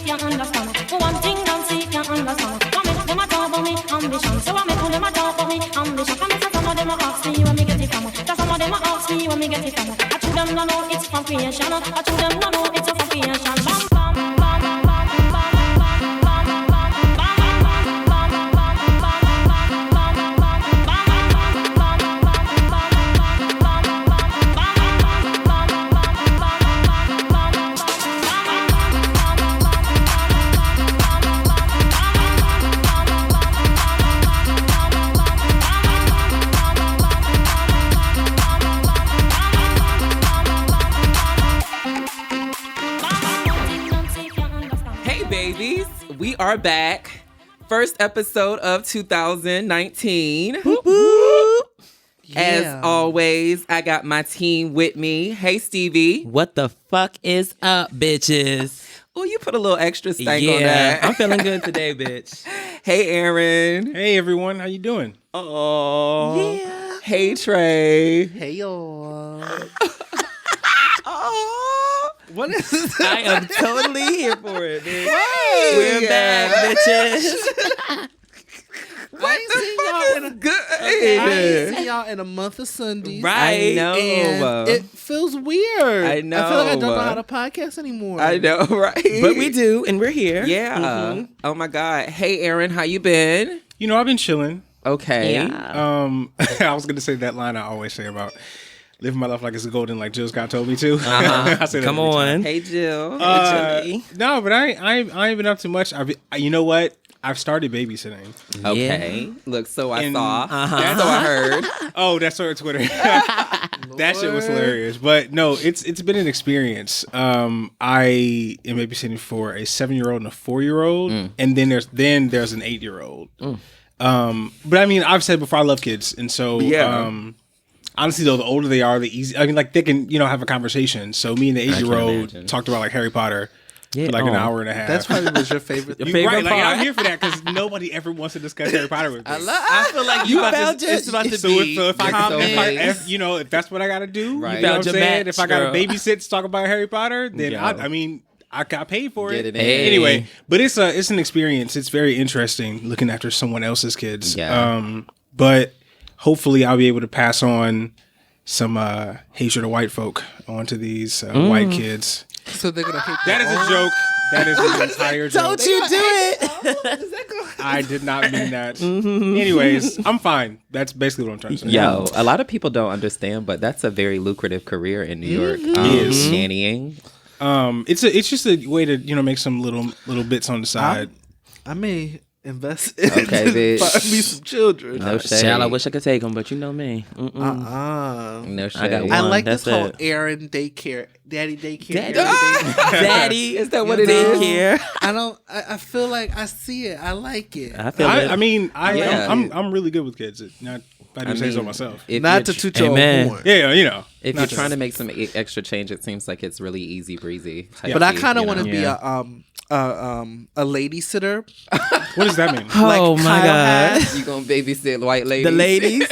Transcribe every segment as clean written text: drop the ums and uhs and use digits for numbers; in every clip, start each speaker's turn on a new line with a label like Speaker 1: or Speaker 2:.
Speaker 1: can't understand. For one thing, Nancy can't understand. For me, them a talk about me ambition. So I make them a talk about me ambition. For me, some of them a ask me where me get it from. Some of them a ask me where me get it from. I told them no, no, it's from creation. I told them no, no, it's from creation. Bam, bam, bam, bam, bam, bam, bam, bam,
Speaker 2: we are back. First episode of 2019. As always, I got my team with me. Hey, Stevie.
Speaker 3: What the fuck is up, bitches?
Speaker 2: Oh, you put a little extra stank on that.
Speaker 3: I'm feeling good today, bitch.
Speaker 2: Hey, Aaron.
Speaker 4: Hey, everyone. How you doing?
Speaker 2: Oh.
Speaker 3: Yeah.
Speaker 2: Hey, Trey.
Speaker 5: Hey, y'all.
Speaker 2: Oh.
Speaker 5: What is this?
Speaker 3: I am totally here for it, bitch.
Speaker 2: Hey,
Speaker 3: we're back, bitches.
Speaker 2: What the fuck is good?
Speaker 5: I ain't seen y'all in a month of Sundays.
Speaker 3: Right.
Speaker 2: I know.
Speaker 5: And it feels weird.
Speaker 2: I know.
Speaker 5: I feel like I don't know how to podcast anymore.
Speaker 2: I know, right?
Speaker 3: But we do, and we're here.
Speaker 2: Yeah.
Speaker 3: Mm-hmm.
Speaker 2: Oh, my God. Hey, Aaron, how you been?
Speaker 4: You know, I've been chilling.
Speaker 2: Okay.
Speaker 3: Yeah.
Speaker 4: I was going to say that line I always say about living my life like it's golden, like Jill Scott told me to. I say that
Speaker 3: Come
Speaker 4: every time.
Speaker 3: on.
Speaker 2: Hey, Jill.
Speaker 4: No, but I ain't been up too much. You know what? I've started babysitting.
Speaker 2: Okay.
Speaker 3: Yeah.
Speaker 2: Look, so I
Speaker 4: And
Speaker 2: saw.
Speaker 4: that's-
Speaker 2: So I heard.
Speaker 4: Oh, that's on Twitter. That shit was hilarious. But no, it's been an experience. I am babysitting for a 7-year-old and a 4-year-old, and then there's an 8-year-old. But I mean, I've said before, I love kids, and so honestly, though, the older they are, the easier. I mean, like they can have a conversation. So me and the 8-year-old talked about like Harry Potter.
Speaker 3: Yeah.
Speaker 4: For like an hour and a half.
Speaker 5: That's probably was your favorite.
Speaker 3: Your
Speaker 4: You're
Speaker 3: favorite
Speaker 4: right. Like,
Speaker 3: part.
Speaker 4: I'm here for that because nobody ever wants to discuss Harry Potter with me.
Speaker 3: I feel like you found
Speaker 5: it's about to
Speaker 4: So
Speaker 5: be
Speaker 4: if that's what I got to do,
Speaker 2: Right.
Speaker 4: you know what
Speaker 3: Found
Speaker 4: I'm
Speaker 3: your
Speaker 4: saying?
Speaker 3: match,
Speaker 4: If I got to
Speaker 3: girl.
Speaker 4: babysit to talk about Harry Potter, then
Speaker 2: Yo.
Speaker 4: I mean, I got paid for
Speaker 2: Get
Speaker 4: it.
Speaker 2: it in.
Speaker 4: Anyway, but it's an experience. It's very interesting looking after someone else's kids.
Speaker 2: Yeah.
Speaker 4: But hopefully I'll be able to pass on some hatred of white folk onto these white kids.
Speaker 5: So they're gonna hate
Speaker 4: That is a joke. That is an entire joke.
Speaker 3: Don't you do it.
Speaker 4: I did not mean that. Anyways, I'm fine. That's basically what I'm trying to say.
Speaker 2: Yo, a lot of people don't understand, but that's a very lucrative career in New York.
Speaker 4: Is.
Speaker 2: Nannying.
Speaker 4: It's just a way to make some little bits on the side.
Speaker 5: I may invest in
Speaker 2: Okay, bitch.
Speaker 5: find me some children.
Speaker 2: No shade.
Speaker 3: Child, I wish I could take them, but you know me.
Speaker 2: No shade.
Speaker 3: I got
Speaker 5: I
Speaker 3: one.
Speaker 5: like
Speaker 3: That's
Speaker 5: this whole
Speaker 3: it.
Speaker 5: Aaron daycare, daddy daycare.
Speaker 3: Daddy.
Speaker 2: Daddy, is that what it
Speaker 5: know?
Speaker 2: is?
Speaker 3: Here.
Speaker 5: I feel like I see it. I like it.
Speaker 3: I feel it.
Speaker 4: I mean,
Speaker 2: Yeah.
Speaker 4: I'm really good with kids. Not if I do say so myself.
Speaker 2: If
Speaker 5: Not
Speaker 2: you're
Speaker 5: to toot your
Speaker 3: Amen.
Speaker 5: own horn.
Speaker 4: Yeah,
Speaker 2: If
Speaker 4: not
Speaker 2: you're
Speaker 4: to-
Speaker 2: trying to make some extra change, it seems like it's really easy breezy.
Speaker 5: But I kind of want to be
Speaker 3: Yeah.
Speaker 5: a lady sitter.
Speaker 4: What does that mean?
Speaker 3: Oh my
Speaker 5: Kyle
Speaker 3: God.
Speaker 5: had.
Speaker 2: You gonna babysit white ladies?
Speaker 3: The ladies.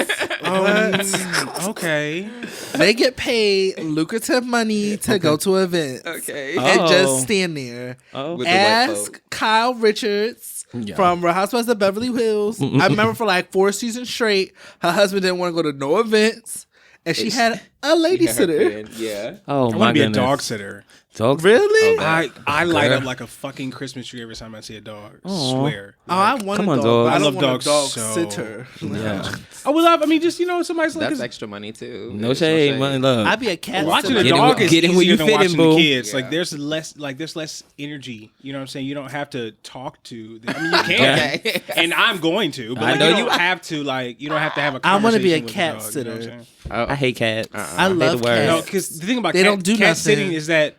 Speaker 4: Okay.
Speaker 5: They get paid lucrative money to go to events.
Speaker 2: Okay.
Speaker 5: And
Speaker 3: Oh.
Speaker 5: just stand there.
Speaker 3: Oh.
Speaker 2: With the white
Speaker 5: Ask
Speaker 2: folk.
Speaker 5: Kyle Richards from Real Housewives of Beverly Hills. I remember for like 4 seasons straight, her husband didn't want to go to no events, and she had a lady sitter.
Speaker 2: Yeah.
Speaker 3: Oh
Speaker 4: I
Speaker 3: my
Speaker 4: want to be
Speaker 3: goodness.
Speaker 4: a dog sitter.
Speaker 3: Dog.
Speaker 5: Really?
Speaker 4: I light up like a fucking Christmas tree every time I see a dog. Swear.
Speaker 5: Oh, I want
Speaker 3: Come
Speaker 5: a
Speaker 3: on,
Speaker 5: dog.
Speaker 3: dog.
Speaker 5: But I
Speaker 4: I
Speaker 5: don't
Speaker 4: love
Speaker 5: want
Speaker 4: dogs
Speaker 5: a dog
Speaker 4: so-
Speaker 5: sitter.
Speaker 3: Yeah.
Speaker 4: I would love. I mean, just somebody's like.
Speaker 2: That's
Speaker 4: 'cause
Speaker 2: extra money too.
Speaker 3: No shade, money, love.
Speaker 5: I'd be a cat
Speaker 4: Watching
Speaker 5: sitter.
Speaker 4: a
Speaker 3: Get in
Speaker 4: dog
Speaker 3: where-
Speaker 4: is
Speaker 3: get in where
Speaker 4: easier
Speaker 3: you
Speaker 4: than
Speaker 3: fit in,
Speaker 4: watching
Speaker 3: boo.
Speaker 4: the kids.
Speaker 2: Yeah.
Speaker 4: Like there's less energy. You know what I'm saying? You don't have to talk to them. I mean, you can,
Speaker 2: Okay.
Speaker 4: and I'm going to, but
Speaker 3: I
Speaker 4: like,
Speaker 3: know
Speaker 4: you
Speaker 3: you-
Speaker 4: don't have to. Like you don't have to have a
Speaker 5: I
Speaker 4: conversation.
Speaker 5: wanna be a
Speaker 4: with the
Speaker 5: cat
Speaker 4: dog,
Speaker 5: sitter.
Speaker 4: You know what I'm saying?
Speaker 3: I hate cats.
Speaker 5: I love
Speaker 3: hate the word.
Speaker 5: cats.
Speaker 4: No, because the thing about
Speaker 5: They don't do
Speaker 4: cat
Speaker 5: nothing.
Speaker 4: sitting is that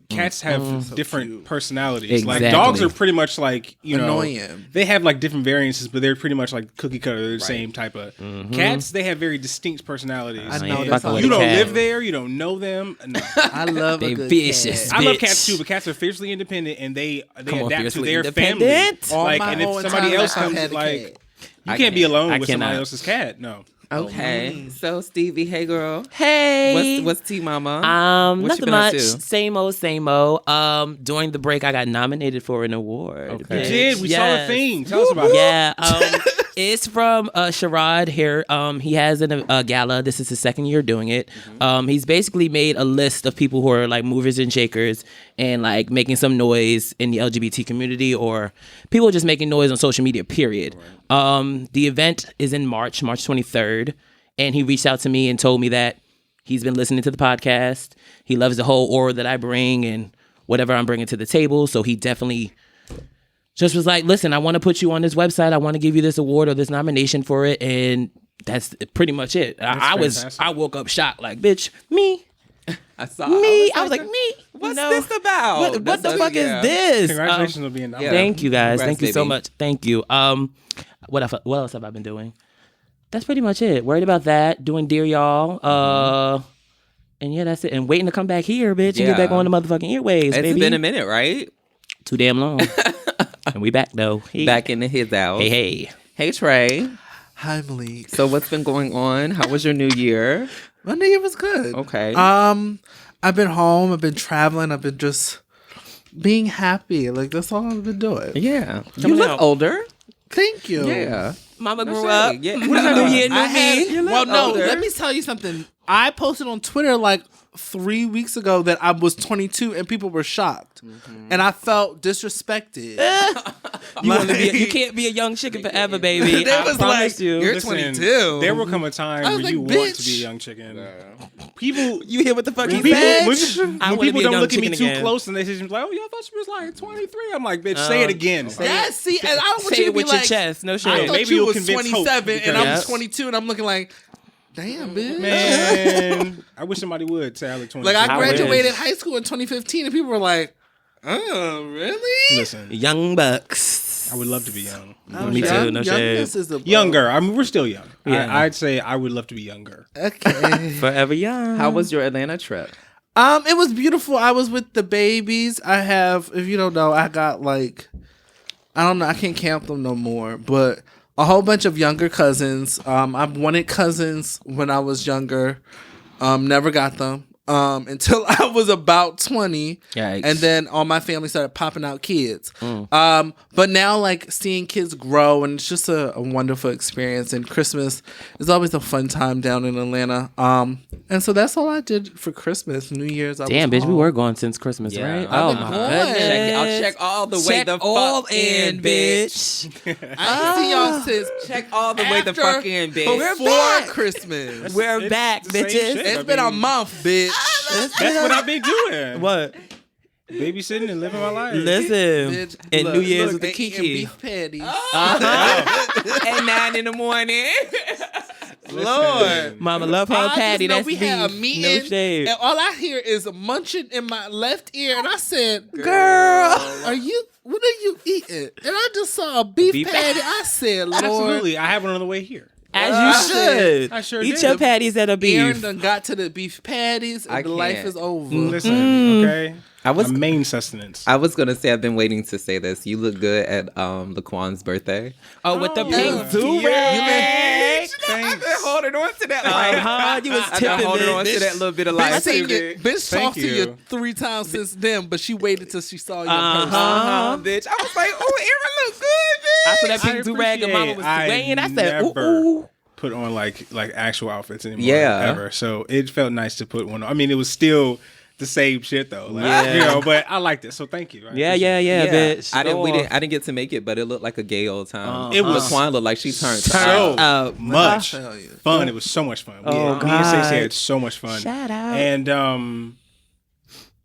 Speaker 4: cats have different personalities. Like
Speaker 3: Exactly.
Speaker 4: dogs are pretty much like
Speaker 5: Annoying.
Speaker 4: They have like different variances, but they're pretty much like cookie cutter. They're the same type of cats. They have very distinct personalities.
Speaker 5: I know
Speaker 3: ain't
Speaker 5: that's
Speaker 3: fucking
Speaker 5: all
Speaker 3: with
Speaker 4: You
Speaker 3: a
Speaker 4: don't
Speaker 3: cat.
Speaker 4: live there. You don't know them. No.
Speaker 5: I love
Speaker 3: They
Speaker 5: a good
Speaker 3: vicious.
Speaker 5: cat.
Speaker 4: I love
Speaker 3: Bitch.
Speaker 4: cats too, but cats are fiercely independent and they
Speaker 3: Come on,
Speaker 4: adapt to
Speaker 3: fiercely
Speaker 4: their
Speaker 3: independent?
Speaker 4: family.
Speaker 5: All
Speaker 4: Like,
Speaker 5: my
Speaker 4: and
Speaker 5: whole
Speaker 4: if somebody
Speaker 5: entire
Speaker 4: else
Speaker 5: life I've
Speaker 4: comes,
Speaker 5: had a
Speaker 4: like
Speaker 5: cat.
Speaker 4: you
Speaker 2: I
Speaker 4: can't be
Speaker 2: can't.
Speaker 4: alone
Speaker 3: I
Speaker 4: with somebody
Speaker 3: cannot.
Speaker 4: else's cat. No.
Speaker 2: Okay. So Stevie, hey girl.
Speaker 3: Hey.
Speaker 2: What's Tea Mama? What you
Speaker 3: Nothing
Speaker 2: been up
Speaker 3: much.
Speaker 2: to?
Speaker 3: Same old, same old. During the break, I got nominated for an award.
Speaker 2: Okay.
Speaker 4: You did. We saw the
Speaker 3: Yes.
Speaker 4: thing. Tell us about it.
Speaker 3: Yeah, it's from Sherrod here. He has a gala. This is his second year doing it. He's basically made a list of people who are like movers and shakers and like making some noise in the LGBT community or people just making noise on social media, period. Right. The event is in March 23rd, and he reached out to me and told me that he's been listening to the podcast. He loves the whole aura that I bring and whatever I'm bringing to the table. So he definitely just was like, listen, I want to put you on this website. I want to give you this award or this nomination for it. And that's pretty much it. I woke up shocked, like, bitch, me.
Speaker 2: I saw.
Speaker 3: Me. I was like, me.
Speaker 2: What's this about?
Speaker 3: What the fuck is this?
Speaker 4: Congratulations on being nominated.
Speaker 3: Thank you guys.
Speaker 2: Congrats,
Speaker 3: Thank you so
Speaker 2: baby.
Speaker 3: much. Thank you. What else have I been doing? That's pretty much it. Worried about that. Doing Dear Y'all. And yeah, that's it. And waiting to come back here, bitch, and get back on the motherfucking airwaves,
Speaker 2: It's
Speaker 3: baby.
Speaker 2: been a minute, right?
Speaker 3: Too damn long. And we back though. Hey.
Speaker 2: Back in his house.
Speaker 3: Hey.
Speaker 2: Hey Trey.
Speaker 5: Hi, Malik.
Speaker 2: So what's been going on? How was your new year?
Speaker 5: My New Year was good.
Speaker 2: Okay.
Speaker 5: I've been home. I've been traveling. I've been just being happy. Like, that's all I've been doing.
Speaker 2: Yeah. You
Speaker 3: Coming
Speaker 2: look
Speaker 3: out.
Speaker 2: older.
Speaker 5: Thank you.
Speaker 2: Yeah.
Speaker 3: Mama grew
Speaker 2: shade.
Speaker 3: up.
Speaker 2: Yeah.
Speaker 3: New year, new
Speaker 5: I had,
Speaker 3: me.
Speaker 5: well, no,
Speaker 2: older.
Speaker 5: let me tell you something. I posted on Twitter like 3 weeks ago that I was 22 and people were shocked. And I felt disrespected.
Speaker 3: You can't be a young chicken forever, baby.
Speaker 5: They
Speaker 3: I
Speaker 5: was
Speaker 3: promise
Speaker 5: like,
Speaker 3: you.
Speaker 5: you're
Speaker 4: Listen,
Speaker 5: 22.
Speaker 4: there will come a time
Speaker 5: I
Speaker 4: where
Speaker 5: was
Speaker 4: you
Speaker 5: like,
Speaker 4: want to
Speaker 5: bitch.
Speaker 4: be a young chicken. People,
Speaker 3: You hear what the fuck he
Speaker 4: people,
Speaker 3: said?
Speaker 4: when
Speaker 3: I wanna
Speaker 4: people
Speaker 3: be a
Speaker 4: don't
Speaker 3: young
Speaker 4: look at me
Speaker 3: chicken
Speaker 4: too
Speaker 3: again.
Speaker 4: close and they say like, "Oh, yeah, I thought she was like 23." I'm like, "Bitch, say it again."
Speaker 5: Yes, see, and I don't want
Speaker 3: Say
Speaker 5: you to
Speaker 3: it
Speaker 5: be
Speaker 3: with your
Speaker 5: like,
Speaker 3: chest. No
Speaker 5: I
Speaker 3: shit.
Speaker 5: thought
Speaker 4: Maybe
Speaker 5: you
Speaker 4: you'll
Speaker 5: was
Speaker 4: convince Hope
Speaker 5: 27 and I'm
Speaker 3: because-
Speaker 5: 22 and I'm looking like, damn, bitch.
Speaker 4: Man, I wish somebody would say I look 23.
Speaker 5: Like, I
Speaker 3: I wish.
Speaker 5: graduated high school in 2015 and people were like, oh, really?
Speaker 4: Listen,
Speaker 3: Young bucks.
Speaker 4: I would love to be young.
Speaker 3: Me too. No shade.
Speaker 5: Youngness is a
Speaker 4: Younger. I mean, we're still young.
Speaker 3: Yeah.
Speaker 4: I'd say I would love to be younger.
Speaker 5: Okay.
Speaker 3: Forever young.
Speaker 2: How was your Atlanta trip?
Speaker 5: It was beautiful. I was with the babies. I have, if you don't know, I got like, I don't know, I can't count them no more, but a whole bunch of younger cousins. I wanted cousins when I was younger. Never got them. Until I was about 20.
Speaker 3: Yikes.
Speaker 5: And then all my family started popping out kids. But now, like, seeing kids grow, and it's just a wonderful experience. And Christmas is always a fun time down in Atlanta. And so that's all I did for Christmas. New Year's, I
Speaker 3: Damn,
Speaker 5: was
Speaker 3: bitch, we
Speaker 5: home.
Speaker 3: were going since Christmas,
Speaker 2: Yeah.
Speaker 3: right?
Speaker 5: I've
Speaker 3: Oh
Speaker 5: been
Speaker 3: my
Speaker 5: going.
Speaker 3: goodness.
Speaker 2: I'll check all the way
Speaker 3: Check
Speaker 2: the
Speaker 3: all
Speaker 2: fuck
Speaker 3: in, bitch.
Speaker 5: I ain't seen y'all since
Speaker 2: Check all the way the
Speaker 5: after-
Speaker 2: fuck in, bitch.
Speaker 5: before
Speaker 3: back.
Speaker 5: Christmas.
Speaker 3: We're
Speaker 4: It's
Speaker 3: back,
Speaker 4: the same
Speaker 3: bitches.
Speaker 4: shit.
Speaker 5: It's
Speaker 4: I
Speaker 5: been a
Speaker 4: mean,
Speaker 5: month, bitch.
Speaker 4: That's what I've been doing.
Speaker 3: What?
Speaker 4: Babysitting and living my life.
Speaker 3: Listen.
Speaker 5: Bitch,
Speaker 3: And
Speaker 5: look,
Speaker 3: New Year's
Speaker 5: look,
Speaker 3: with the
Speaker 5: they eating
Speaker 3: Kiki.
Speaker 5: beef patties.
Speaker 2: At 9 in the morning.
Speaker 5: Lord.
Speaker 3: Mama love her
Speaker 5: I
Speaker 3: patty.
Speaker 5: just know
Speaker 3: That's
Speaker 5: we had a
Speaker 3: beef.
Speaker 5: meeting,
Speaker 3: No shade.
Speaker 5: and all I hear is munching in my left ear, and I said, "Girl, what are you eating?" And I just saw a beef patty. I said, "Lord."
Speaker 4: Absolutely. I have one on the way here.
Speaker 3: As you should.
Speaker 4: I sure
Speaker 3: Eat
Speaker 4: did.
Speaker 3: your patties that are
Speaker 5: Aaron
Speaker 3: beef.
Speaker 5: done got to the beef patties, and
Speaker 2: I
Speaker 5: the life
Speaker 2: can't.
Speaker 5: is over.
Speaker 4: Listen, okay?
Speaker 2: I was-
Speaker 4: My main sustenance.
Speaker 2: I was gonna say I've been waiting to say this. You look good at Laquan's birthday.
Speaker 3: Oh, with the pink
Speaker 5: yeah.
Speaker 3: do-rag.
Speaker 2: I've been holding on to that.
Speaker 3: You was
Speaker 2: I've been
Speaker 3: tipping
Speaker 2: holding on
Speaker 3: it.
Speaker 2: to that little bit of
Speaker 5: Bitch,
Speaker 2: life.
Speaker 5: seen
Speaker 2: too,
Speaker 5: you, bitch
Speaker 4: Thank
Speaker 5: talked to you
Speaker 4: you.
Speaker 5: 3 times since then, but she waited till she saw you in person.
Speaker 2: Bitch. I was like, oh, Aaron look good, bitch.
Speaker 3: I saw that
Speaker 4: I
Speaker 3: pink do-rag and mama was
Speaker 4: appreciate-
Speaker 3: swaying. I said,
Speaker 4: never
Speaker 3: ooh.
Speaker 4: put on like actual outfits anymore.
Speaker 2: Yeah.
Speaker 4: Ever. So it felt nice to put one on. I mean, it was still the same shit though. Like,
Speaker 3: Yeah.
Speaker 4: you know, but I liked it. So thank you. I
Speaker 3: Yeah,
Speaker 4: appreciate
Speaker 3: yeah,
Speaker 4: it.
Speaker 3: yeah, bitch.
Speaker 2: I didn't. We
Speaker 3: Go
Speaker 2: didn't. I didn't get to make it, but it looked like a gay old time.
Speaker 4: It was
Speaker 2: Laquan looked like she turned
Speaker 4: so
Speaker 2: out.
Speaker 4: much
Speaker 5: Hell yeah.
Speaker 4: fun. It was so much fun.
Speaker 3: Oh,
Speaker 4: Me and Stacey
Speaker 3: God.
Speaker 4: had so much fun.
Speaker 3: Shout out.
Speaker 4: And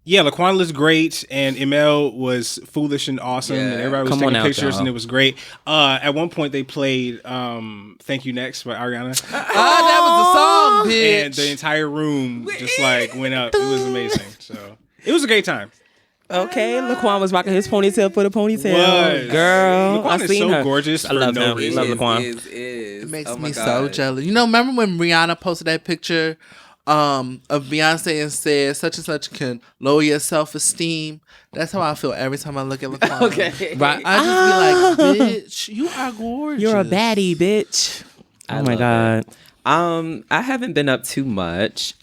Speaker 4: yeah, Laquan was great, and Emel was foolish and awesome,
Speaker 2: Yeah.
Speaker 4: and everybody was
Speaker 3: Come on
Speaker 4: taking
Speaker 3: out,
Speaker 4: pictures,
Speaker 3: y'all.
Speaker 4: and it was great. At one point, they played "Thank You Next" by Ariana,
Speaker 5: that was the song, bitch.
Speaker 4: and the entire room just like went up. It was amazing. So it was a great time.
Speaker 3: Okay, Laquan was rocking his ponytail for the ponytail.
Speaker 4: Was.
Speaker 3: Girl,
Speaker 4: Laquan
Speaker 3: I
Speaker 4: is
Speaker 3: seen
Speaker 4: so
Speaker 3: her.
Speaker 4: gorgeous
Speaker 3: I
Speaker 4: for
Speaker 3: love
Speaker 4: no
Speaker 3: him.
Speaker 4: reason.
Speaker 3: Love Laquan.
Speaker 5: It makes
Speaker 2: Oh my
Speaker 5: me
Speaker 2: God.
Speaker 5: so jealous. You know, remember when Rihanna posted that picture of Beyonce and said such and such can lower your self-esteem? That's how I feel every time I look at Laquan.
Speaker 2: Okay.
Speaker 3: Right.
Speaker 5: I just be like, bitch, you are gorgeous.
Speaker 3: You're a baddie, bitch. Oh my
Speaker 2: love
Speaker 3: God.
Speaker 2: I haven't been up too much.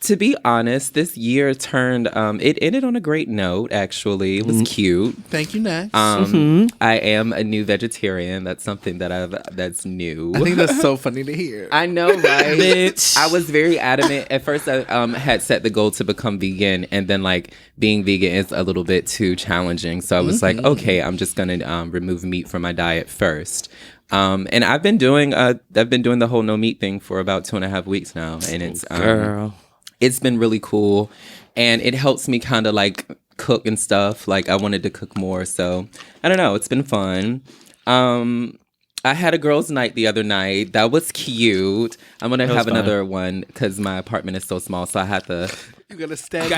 Speaker 2: To be honest, this year turned, it ended on a great note, actually. It was cute.
Speaker 5: Thank you, Next.
Speaker 2: I am a new vegetarian. That's something that's new.
Speaker 5: I think that's so funny to hear.
Speaker 2: I know, right?
Speaker 3: Bitch.
Speaker 2: I was very adamant. At first, I had set the goal to become vegan, and then like being vegan is a little bit too challenging. So I was like, okay, I'm just gonna remove meat from my diet first. And I've been doing the whole no meat thing for about 2.5 weeks now, and it's
Speaker 3: Girl.
Speaker 2: It's been really cool, and it helps me kind of like cook and stuff. Like I wanted to cook more, so I don't know. It's been fun. I had a girls' night the other night. That was cute. I'm gonna have another one because my apartment is so small, so I had to.
Speaker 5: You gotta stack.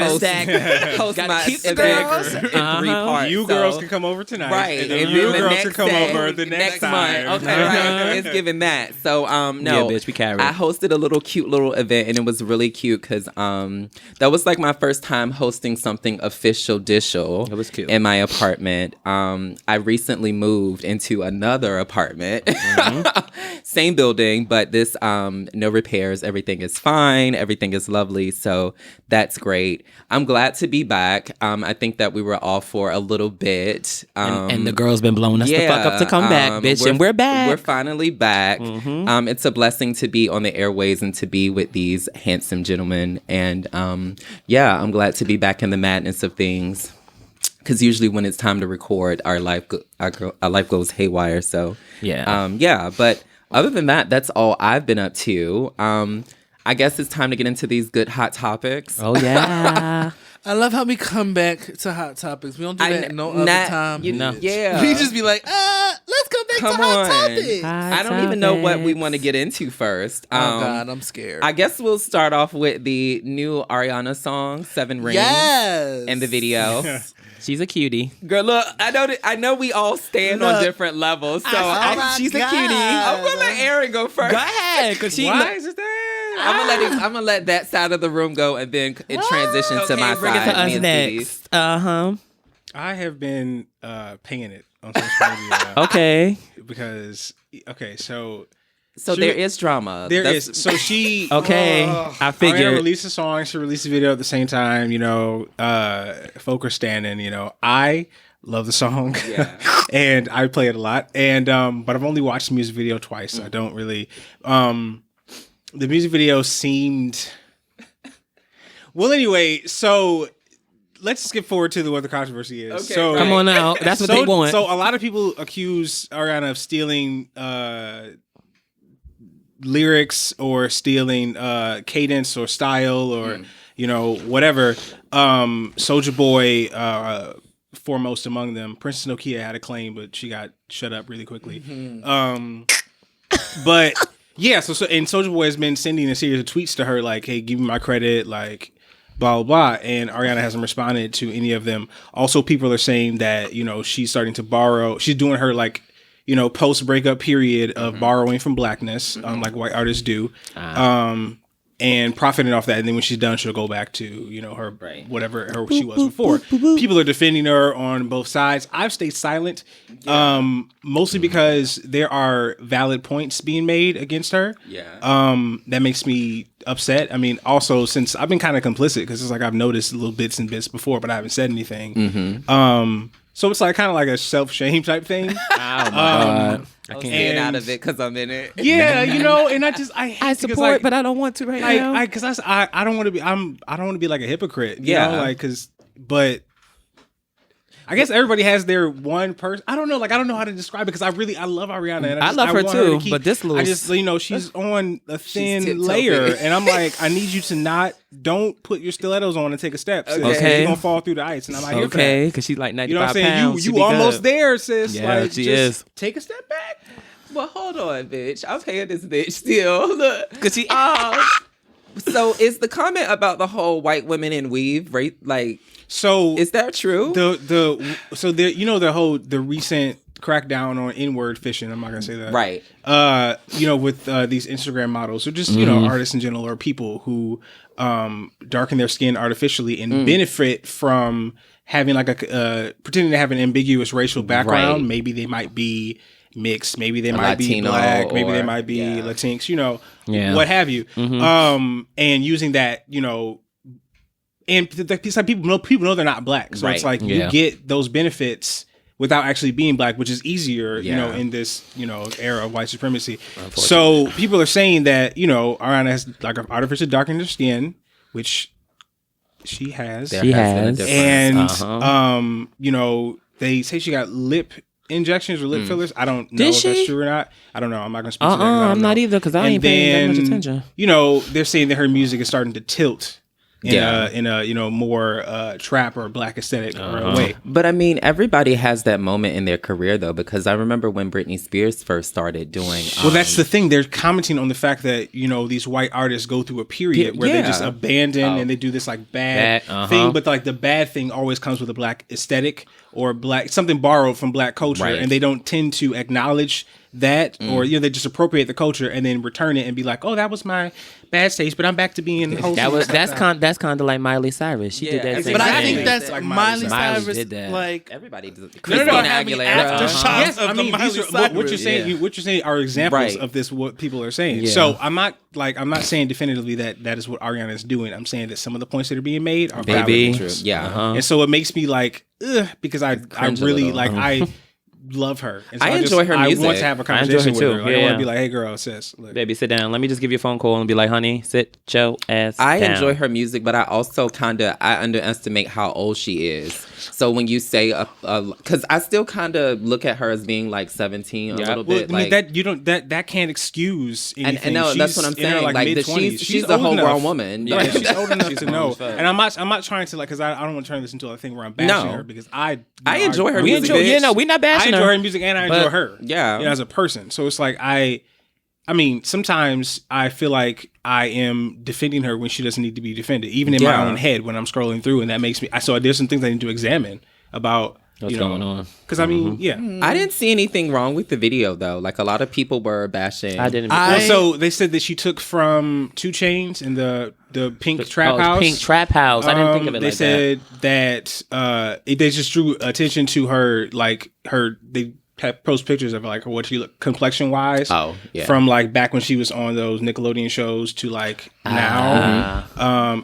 Speaker 2: Host my
Speaker 3: keep the
Speaker 2: event
Speaker 3: girls.
Speaker 2: in 3 parts.
Speaker 4: You girls can come over tonight.
Speaker 2: Right.
Speaker 4: And then
Speaker 2: And
Speaker 4: you
Speaker 2: then the
Speaker 4: girls
Speaker 2: next
Speaker 4: can come
Speaker 2: day,
Speaker 4: over the next time.
Speaker 2: month. Okay, right. It's giving that. So, no.
Speaker 3: Yeah, bitch, we carry.
Speaker 2: I hosted a cute little event, and it was really cute because that was like my first time hosting something official.
Speaker 3: It was cute.
Speaker 2: In my apartment. I recently moved into another apartment. Same building, but this, no repairs. Everything is fine. Everything is lovely. So that's great. I'm glad to be back. I think that we were off for a little bit.
Speaker 3: And the girl's been blowing us the fuck up to come back, bitch. And we're back.
Speaker 2: We're finally back. It's a blessing to be on the airways and to be with these handsome gentlemen. And yeah, I'm glad to be back in the madness of things. Because usually when it's time to record, our life goes haywire. So yeah. But other than that, that's all I've been up to. I guess it's time to get into these good hot topics.
Speaker 3: Oh, yeah.
Speaker 5: I love how we come back to hot topics. We don't do that no other time.
Speaker 3: No.
Speaker 2: Yeah.
Speaker 5: We just be like, let's come back to hot topics.
Speaker 2: I don't even know what we want to get into first.
Speaker 5: Oh, God, I'm scared.
Speaker 2: I guess we'll start off with the new Ariana song, 7 Rings.
Speaker 5: Yes.
Speaker 2: And the video.
Speaker 3: She's a cutie.
Speaker 2: Girl, look, I know we all stand on different levels, so
Speaker 3: she's
Speaker 5: God.
Speaker 3: a cutie.
Speaker 2: I'm gonna let Erin go first.
Speaker 3: Go ahead, because she.
Speaker 4: Why is it that?
Speaker 2: I'm gonna let that side of the room go, and then it transitions to my
Speaker 3: bring
Speaker 2: side.
Speaker 3: it to
Speaker 2: me
Speaker 3: us
Speaker 2: and
Speaker 3: next.
Speaker 4: I have been paying it on social media.
Speaker 3: Okay.
Speaker 4: Because so
Speaker 2: there is drama.
Speaker 4: There is. So she
Speaker 3: Okay. I figured.
Speaker 4: Ariana released a song. She released a video at the same time. Folk are standing. I love the song.
Speaker 2: Yeah.
Speaker 4: And I play it a lot. And but I've only watched the music video twice. I don't really. The music video seemed. Well, anyway, so let's skip forward to what the controversy is.
Speaker 2: Okay,
Speaker 4: so,
Speaker 2: right.
Speaker 3: Come on out. That's what they want.
Speaker 4: So a lot of people accuse Ariana of stealing lyrics or stealing cadence or style or whatever. Soulja Boy foremost among them. Princess Nokia had a claim, but she got shut up really quickly. But yeah, so and Soulja Boy has been sending a series of tweets to her like, "Hey, give me my credit," like blah blah blah, and Ariana hasn't responded to any of them. Also, people are saying that she's starting to borrow. She's doing her like post breakup period of borrowing from blackness, like white artists do, and profiting off that. And then when she's done, she'll go back to her whatever she was before. People are defending her on both sides. I've stayed silent, mostly because there are valid points being made against her.
Speaker 2: Yeah.
Speaker 4: That makes me upset. I mean, also since I've been kind of complicit because it's like I've noticed little bits and bits before, but I haven't said anything. So it's like kind of like a self-shame type thing.
Speaker 3: Oh my God.
Speaker 2: I can't get out of it because I'm in it.
Speaker 4: Yeah, and I
Speaker 3: support, but I don't want to right now.
Speaker 4: I don't want to be. I don't want to be like a hypocrite.
Speaker 2: Yeah,
Speaker 4: but I guess everybody has their one person. I don't know. I don't know how to describe it because I love Ariana. And
Speaker 3: I love her too. But this little,
Speaker 4: I just she's on a thin layer, and I'm like, I need you to don't put your stilettos on and take a step. Sis.
Speaker 3: Okay,
Speaker 4: you're gonna fall through the ice, and I'm not here for that.
Speaker 3: Okay, because she's like 95
Speaker 4: You know what I'm saying?
Speaker 3: pounds.
Speaker 4: You almost there, sis.
Speaker 3: Yeah, she is.
Speaker 4: Take a step back.
Speaker 2: Well, hold on, bitch. I'm paying this bitch still. Look,
Speaker 3: because she.
Speaker 2: So is the comment about the whole white women in weave, right? Like,
Speaker 4: so
Speaker 2: is that true?
Speaker 4: The recent crackdown on N-word fishing. I'm not gonna say that.
Speaker 2: Right.
Speaker 4: With these Instagram models or just artists in general or people who darken their skin artificially and benefit from having like pretending to have an ambiguous racial background.
Speaker 2: Right.
Speaker 4: Maybe they might be mixed. Maybe they might be
Speaker 2: Latino
Speaker 4: black. Maybe they
Speaker 2: or-
Speaker 4: might be
Speaker 2: yeah.
Speaker 4: Latinx.
Speaker 3: Yeah.
Speaker 4: What have you. And using that, and it's like people know they're not black, so it's
Speaker 2: Right.
Speaker 4: like you get those benefits without actually being black, which is easier,
Speaker 2: Yeah.
Speaker 4: in this, era of white supremacy. So people are saying that, Ariana has like an artificial darkening of skin, which she has.
Speaker 2: There
Speaker 3: She
Speaker 2: has been a
Speaker 3: has.
Speaker 2: difference.
Speaker 4: And they say she got lip injections or lip fillers. I don't know
Speaker 3: Did
Speaker 4: if that's
Speaker 3: she?
Speaker 4: true or not. I don't know. I'm not gonna speak to that. 'cause I don't
Speaker 3: I'm not
Speaker 4: know.
Speaker 3: either because I
Speaker 4: And
Speaker 3: ain't paying that much
Speaker 4: then,
Speaker 3: attention.
Speaker 4: They're saying that her music is starting to tilt in
Speaker 2: Yeah.
Speaker 4: a more trap or black aesthetic or a way.
Speaker 2: But I mean, everybody has that moment in their career, though, because I remember when Britney Spears first stared doing.
Speaker 4: Well, that's the thing. They're commenting on the fact that these white artists go through a period where they just
Speaker 2: Yeah.
Speaker 4: abandon and they do this like bad thing, but like the bad thing always comes with a black aesthetic or something borrowed from black culture,
Speaker 2: Right.
Speaker 4: and they don't tend to acknowledge that, or they just appropriate the culture and then return it and be like, oh, that was my bad taste, but I'm back to being wholesome.
Speaker 3: That's kind of like Miley Cyrus. She did that
Speaker 2: Yeah,
Speaker 3: same
Speaker 5: But I
Speaker 3: thing.
Speaker 5: think that's
Speaker 4: Like
Speaker 5: Miley
Speaker 3: Miley
Speaker 5: Cyrus.
Speaker 3: did that.
Speaker 5: Like
Speaker 2: everybody does.
Speaker 4: No,
Speaker 2: Christina
Speaker 5: having
Speaker 2: Aguilera.
Speaker 5: aftershocks
Speaker 4: Yes,
Speaker 5: of
Speaker 4: I mean
Speaker 5: the Miley
Speaker 4: these are, what you're
Speaker 5: Cyrus.
Speaker 4: saying. What you're saying are examples
Speaker 2: Right.
Speaker 4: of this. What people are saying.
Speaker 3: Yeah.
Speaker 4: So I'm not saying definitively that is what Ariana is doing. I'm saying that some of the points that are being made are
Speaker 3: Baby.
Speaker 4: valid.
Speaker 2: Yeah.
Speaker 4: And so it makes me like, ugh, because I
Speaker 2: cringe a
Speaker 4: really
Speaker 2: little.
Speaker 4: like I love her. And so
Speaker 2: I enjoy her
Speaker 4: I want
Speaker 2: music.
Speaker 4: to have a
Speaker 3: I enjoy her
Speaker 4: conversation with
Speaker 3: too.
Speaker 4: her. Like, I
Speaker 3: Yeah.
Speaker 4: want to be like, hey, girl, sis. Look.
Speaker 3: Baby, sit down. Let me just give you a phone call and be like, honey, sit your ass
Speaker 2: I
Speaker 3: down.
Speaker 2: enjoy her music, but I also I underestimate how old she is. So when you say, because I still kind of look at her as being like 17 a little
Speaker 4: Well,
Speaker 2: bit.
Speaker 4: I mean
Speaker 2: like,
Speaker 4: that you don't that can't excuse anything.
Speaker 2: and no, that's what I'm
Speaker 4: in her,
Speaker 2: saying. Like, that
Speaker 4: mid-20s.
Speaker 2: she's a
Speaker 4: old
Speaker 2: whole
Speaker 4: enough.
Speaker 2: grown woman.
Speaker 4: Right,
Speaker 2: Yeah.
Speaker 4: she's old enough to
Speaker 2: grown
Speaker 4: know.
Speaker 2: as fuck.
Speaker 4: And I'm not trying to because I don't want to turn this into a thing where I'm bashing
Speaker 2: No.
Speaker 4: her because I
Speaker 2: enjoy her
Speaker 3: We
Speaker 2: music.
Speaker 3: enjoy.
Speaker 2: bitch.
Speaker 3: Yeah, no, we're not
Speaker 4: I
Speaker 3: bashing
Speaker 4: enjoy
Speaker 3: her.
Speaker 4: her music and I
Speaker 3: But-
Speaker 4: enjoy her.
Speaker 2: Yeah.
Speaker 4: As a person. So it's like I mean, sometimes I feel like I am defending her when she doesn't need to be defended, even in my
Speaker 2: Yeah.
Speaker 4: own head when I'm scrolling through, and that makes me. So there's some things I need to examine about
Speaker 3: What's going on?
Speaker 4: Because I mean, yeah.
Speaker 2: I didn't see anything wrong with the video though. Like a lot of people were bashing.
Speaker 3: I didn't.
Speaker 4: Well, so they said that she took from 2 Chainz in the pink trap house.
Speaker 3: Pink Trap House. I didn't think of it
Speaker 4: They
Speaker 3: like that.
Speaker 4: said that they just drew attention to her, like they post pictures of like what she looked complexion wise.
Speaker 2: Oh, yeah.
Speaker 4: From like back when she was on those Nickelodeon shows to like now,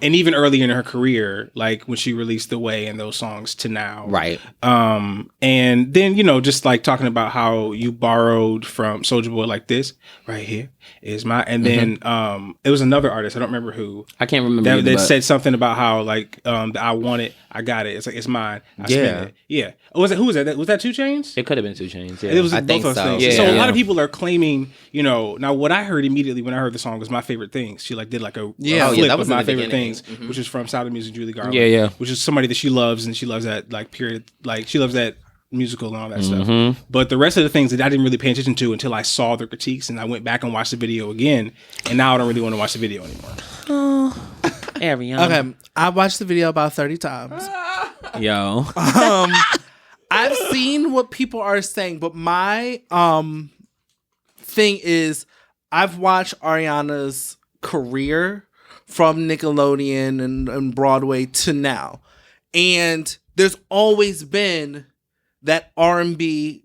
Speaker 4: and even earlier in her career, like when she released The Way and those songs to now,
Speaker 2: Right.
Speaker 4: and then just like talking about how you borrowed from Soulja Boy, like this right here is my, and then it was another artist, I don't remember who.
Speaker 3: I can't remember.
Speaker 4: That,
Speaker 3: either,
Speaker 4: that
Speaker 3: but-
Speaker 4: said something about how like I want it, I got it. It's like it's mine. I spent it. Yeah. Oh, was it? Who was that? Was that 2 Chainz?
Speaker 3: It could have been 2 Chainz. Yeah.
Speaker 4: It was
Speaker 2: I
Speaker 4: both
Speaker 2: think
Speaker 4: those
Speaker 2: so.
Speaker 4: things.
Speaker 3: Yeah.
Speaker 4: So a lot
Speaker 3: Yeah.
Speaker 4: of people are claiming, now what I heard immediately when I heard the song was My Favorite Things. She like did like a
Speaker 2: Oh, yeah,
Speaker 4: flip
Speaker 2: that was
Speaker 4: of
Speaker 2: in
Speaker 4: My
Speaker 2: the
Speaker 4: Favorite
Speaker 2: beginning.
Speaker 4: Things, which is from Sound of Music, Julie Garland.
Speaker 3: Yeah, yeah.
Speaker 4: Which is somebody that she loves, and she loves that like period, like she loves that musical and all that stuff. But the rest of the things that I didn't really pay attention to until I saw the critiques, and I went back and watched the video again, and now I don't really want to watch the video anymore.
Speaker 3: Ariana.
Speaker 5: Okay, I watched the video about 30 times.
Speaker 3: Yo.
Speaker 5: I've seen what people are saying, but my thing is I've watched Ariana's career from Nickelodeon and Broadway to now. And there's always been that R&B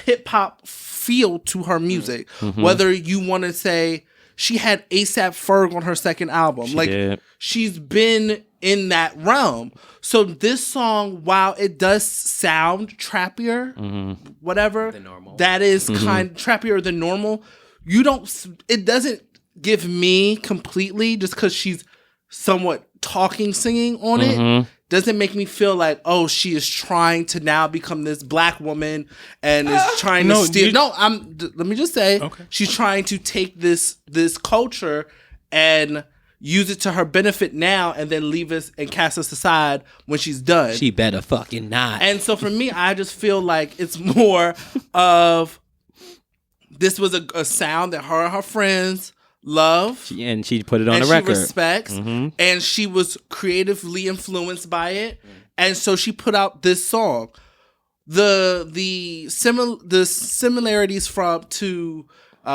Speaker 5: hip hop feel to her music. Whether you want to say she had ASAP Ferg on her second album.
Speaker 3: did.
Speaker 5: She's been in that realm. So this song, while it does sound trappier, whatever, that is kind trappier than normal. It doesn't give me completely just because she's somewhat talking, singing on it. Doesn't make me feel like, oh, she is trying to now become this black woman and is trying to steal. Let me just say, she's trying to take this culture and use it to her benefit now, and then leave us and cast us aside when she's done.
Speaker 3: She better fucking not.
Speaker 5: And so for me, I just feel like it's more of this was a sound that her and her friends love.
Speaker 3: And she put it on
Speaker 5: And
Speaker 3: the
Speaker 5: she
Speaker 3: record.
Speaker 5: respects, and she was creatively influenced by it, and so she put out this song. The similarities to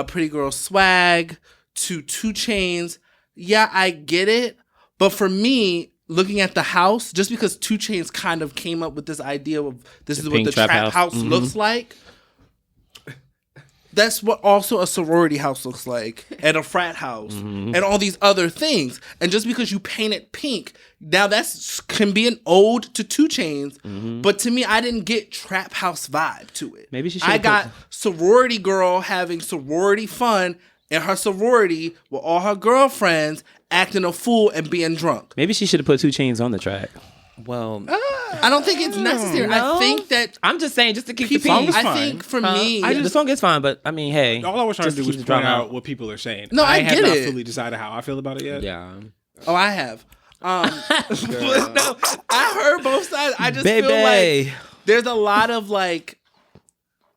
Speaker 5: Pretty Girl Swag to 2 Chainz, yeah, I get it, but for me, looking at the house, just because 2 Chainz kind of came up with this idea of this is what
Speaker 3: pink
Speaker 5: the
Speaker 3: trap
Speaker 5: trap
Speaker 3: house.
Speaker 5: house looks like. that's what also a sorority house looks like, and a frat house, and all these other things. And just because you paint it pink, now that's can be an ode to 2 Chainz. But to me, I didn't get trap house vibe to it.
Speaker 3: Maybe she
Speaker 5: I
Speaker 3: should've
Speaker 5: got sorority girl having sorority fun in her sorority with all her girlfriends acting a fool and being drunk.
Speaker 3: Maybe she should have put 2 Chainz on the track.
Speaker 2: Well,
Speaker 5: I don't think it's necessary.
Speaker 3: No?
Speaker 5: I think that
Speaker 3: I'm just saying, just to keep
Speaker 5: people.
Speaker 3: the peace.
Speaker 5: I
Speaker 4: fine.
Speaker 5: think for me,
Speaker 3: The song is fine, but I mean, hey.
Speaker 4: All I was trying to do was
Speaker 3: keep the
Speaker 4: point
Speaker 3: drama
Speaker 4: out what people are saying.
Speaker 5: No, I
Speaker 4: have
Speaker 5: get
Speaker 4: not
Speaker 5: it.
Speaker 4: fully decided how I feel about it yet.
Speaker 2: yeah.
Speaker 5: oh, I have. But no, I heard both sides. I just
Speaker 3: Baby.
Speaker 5: feel like there's a lot of like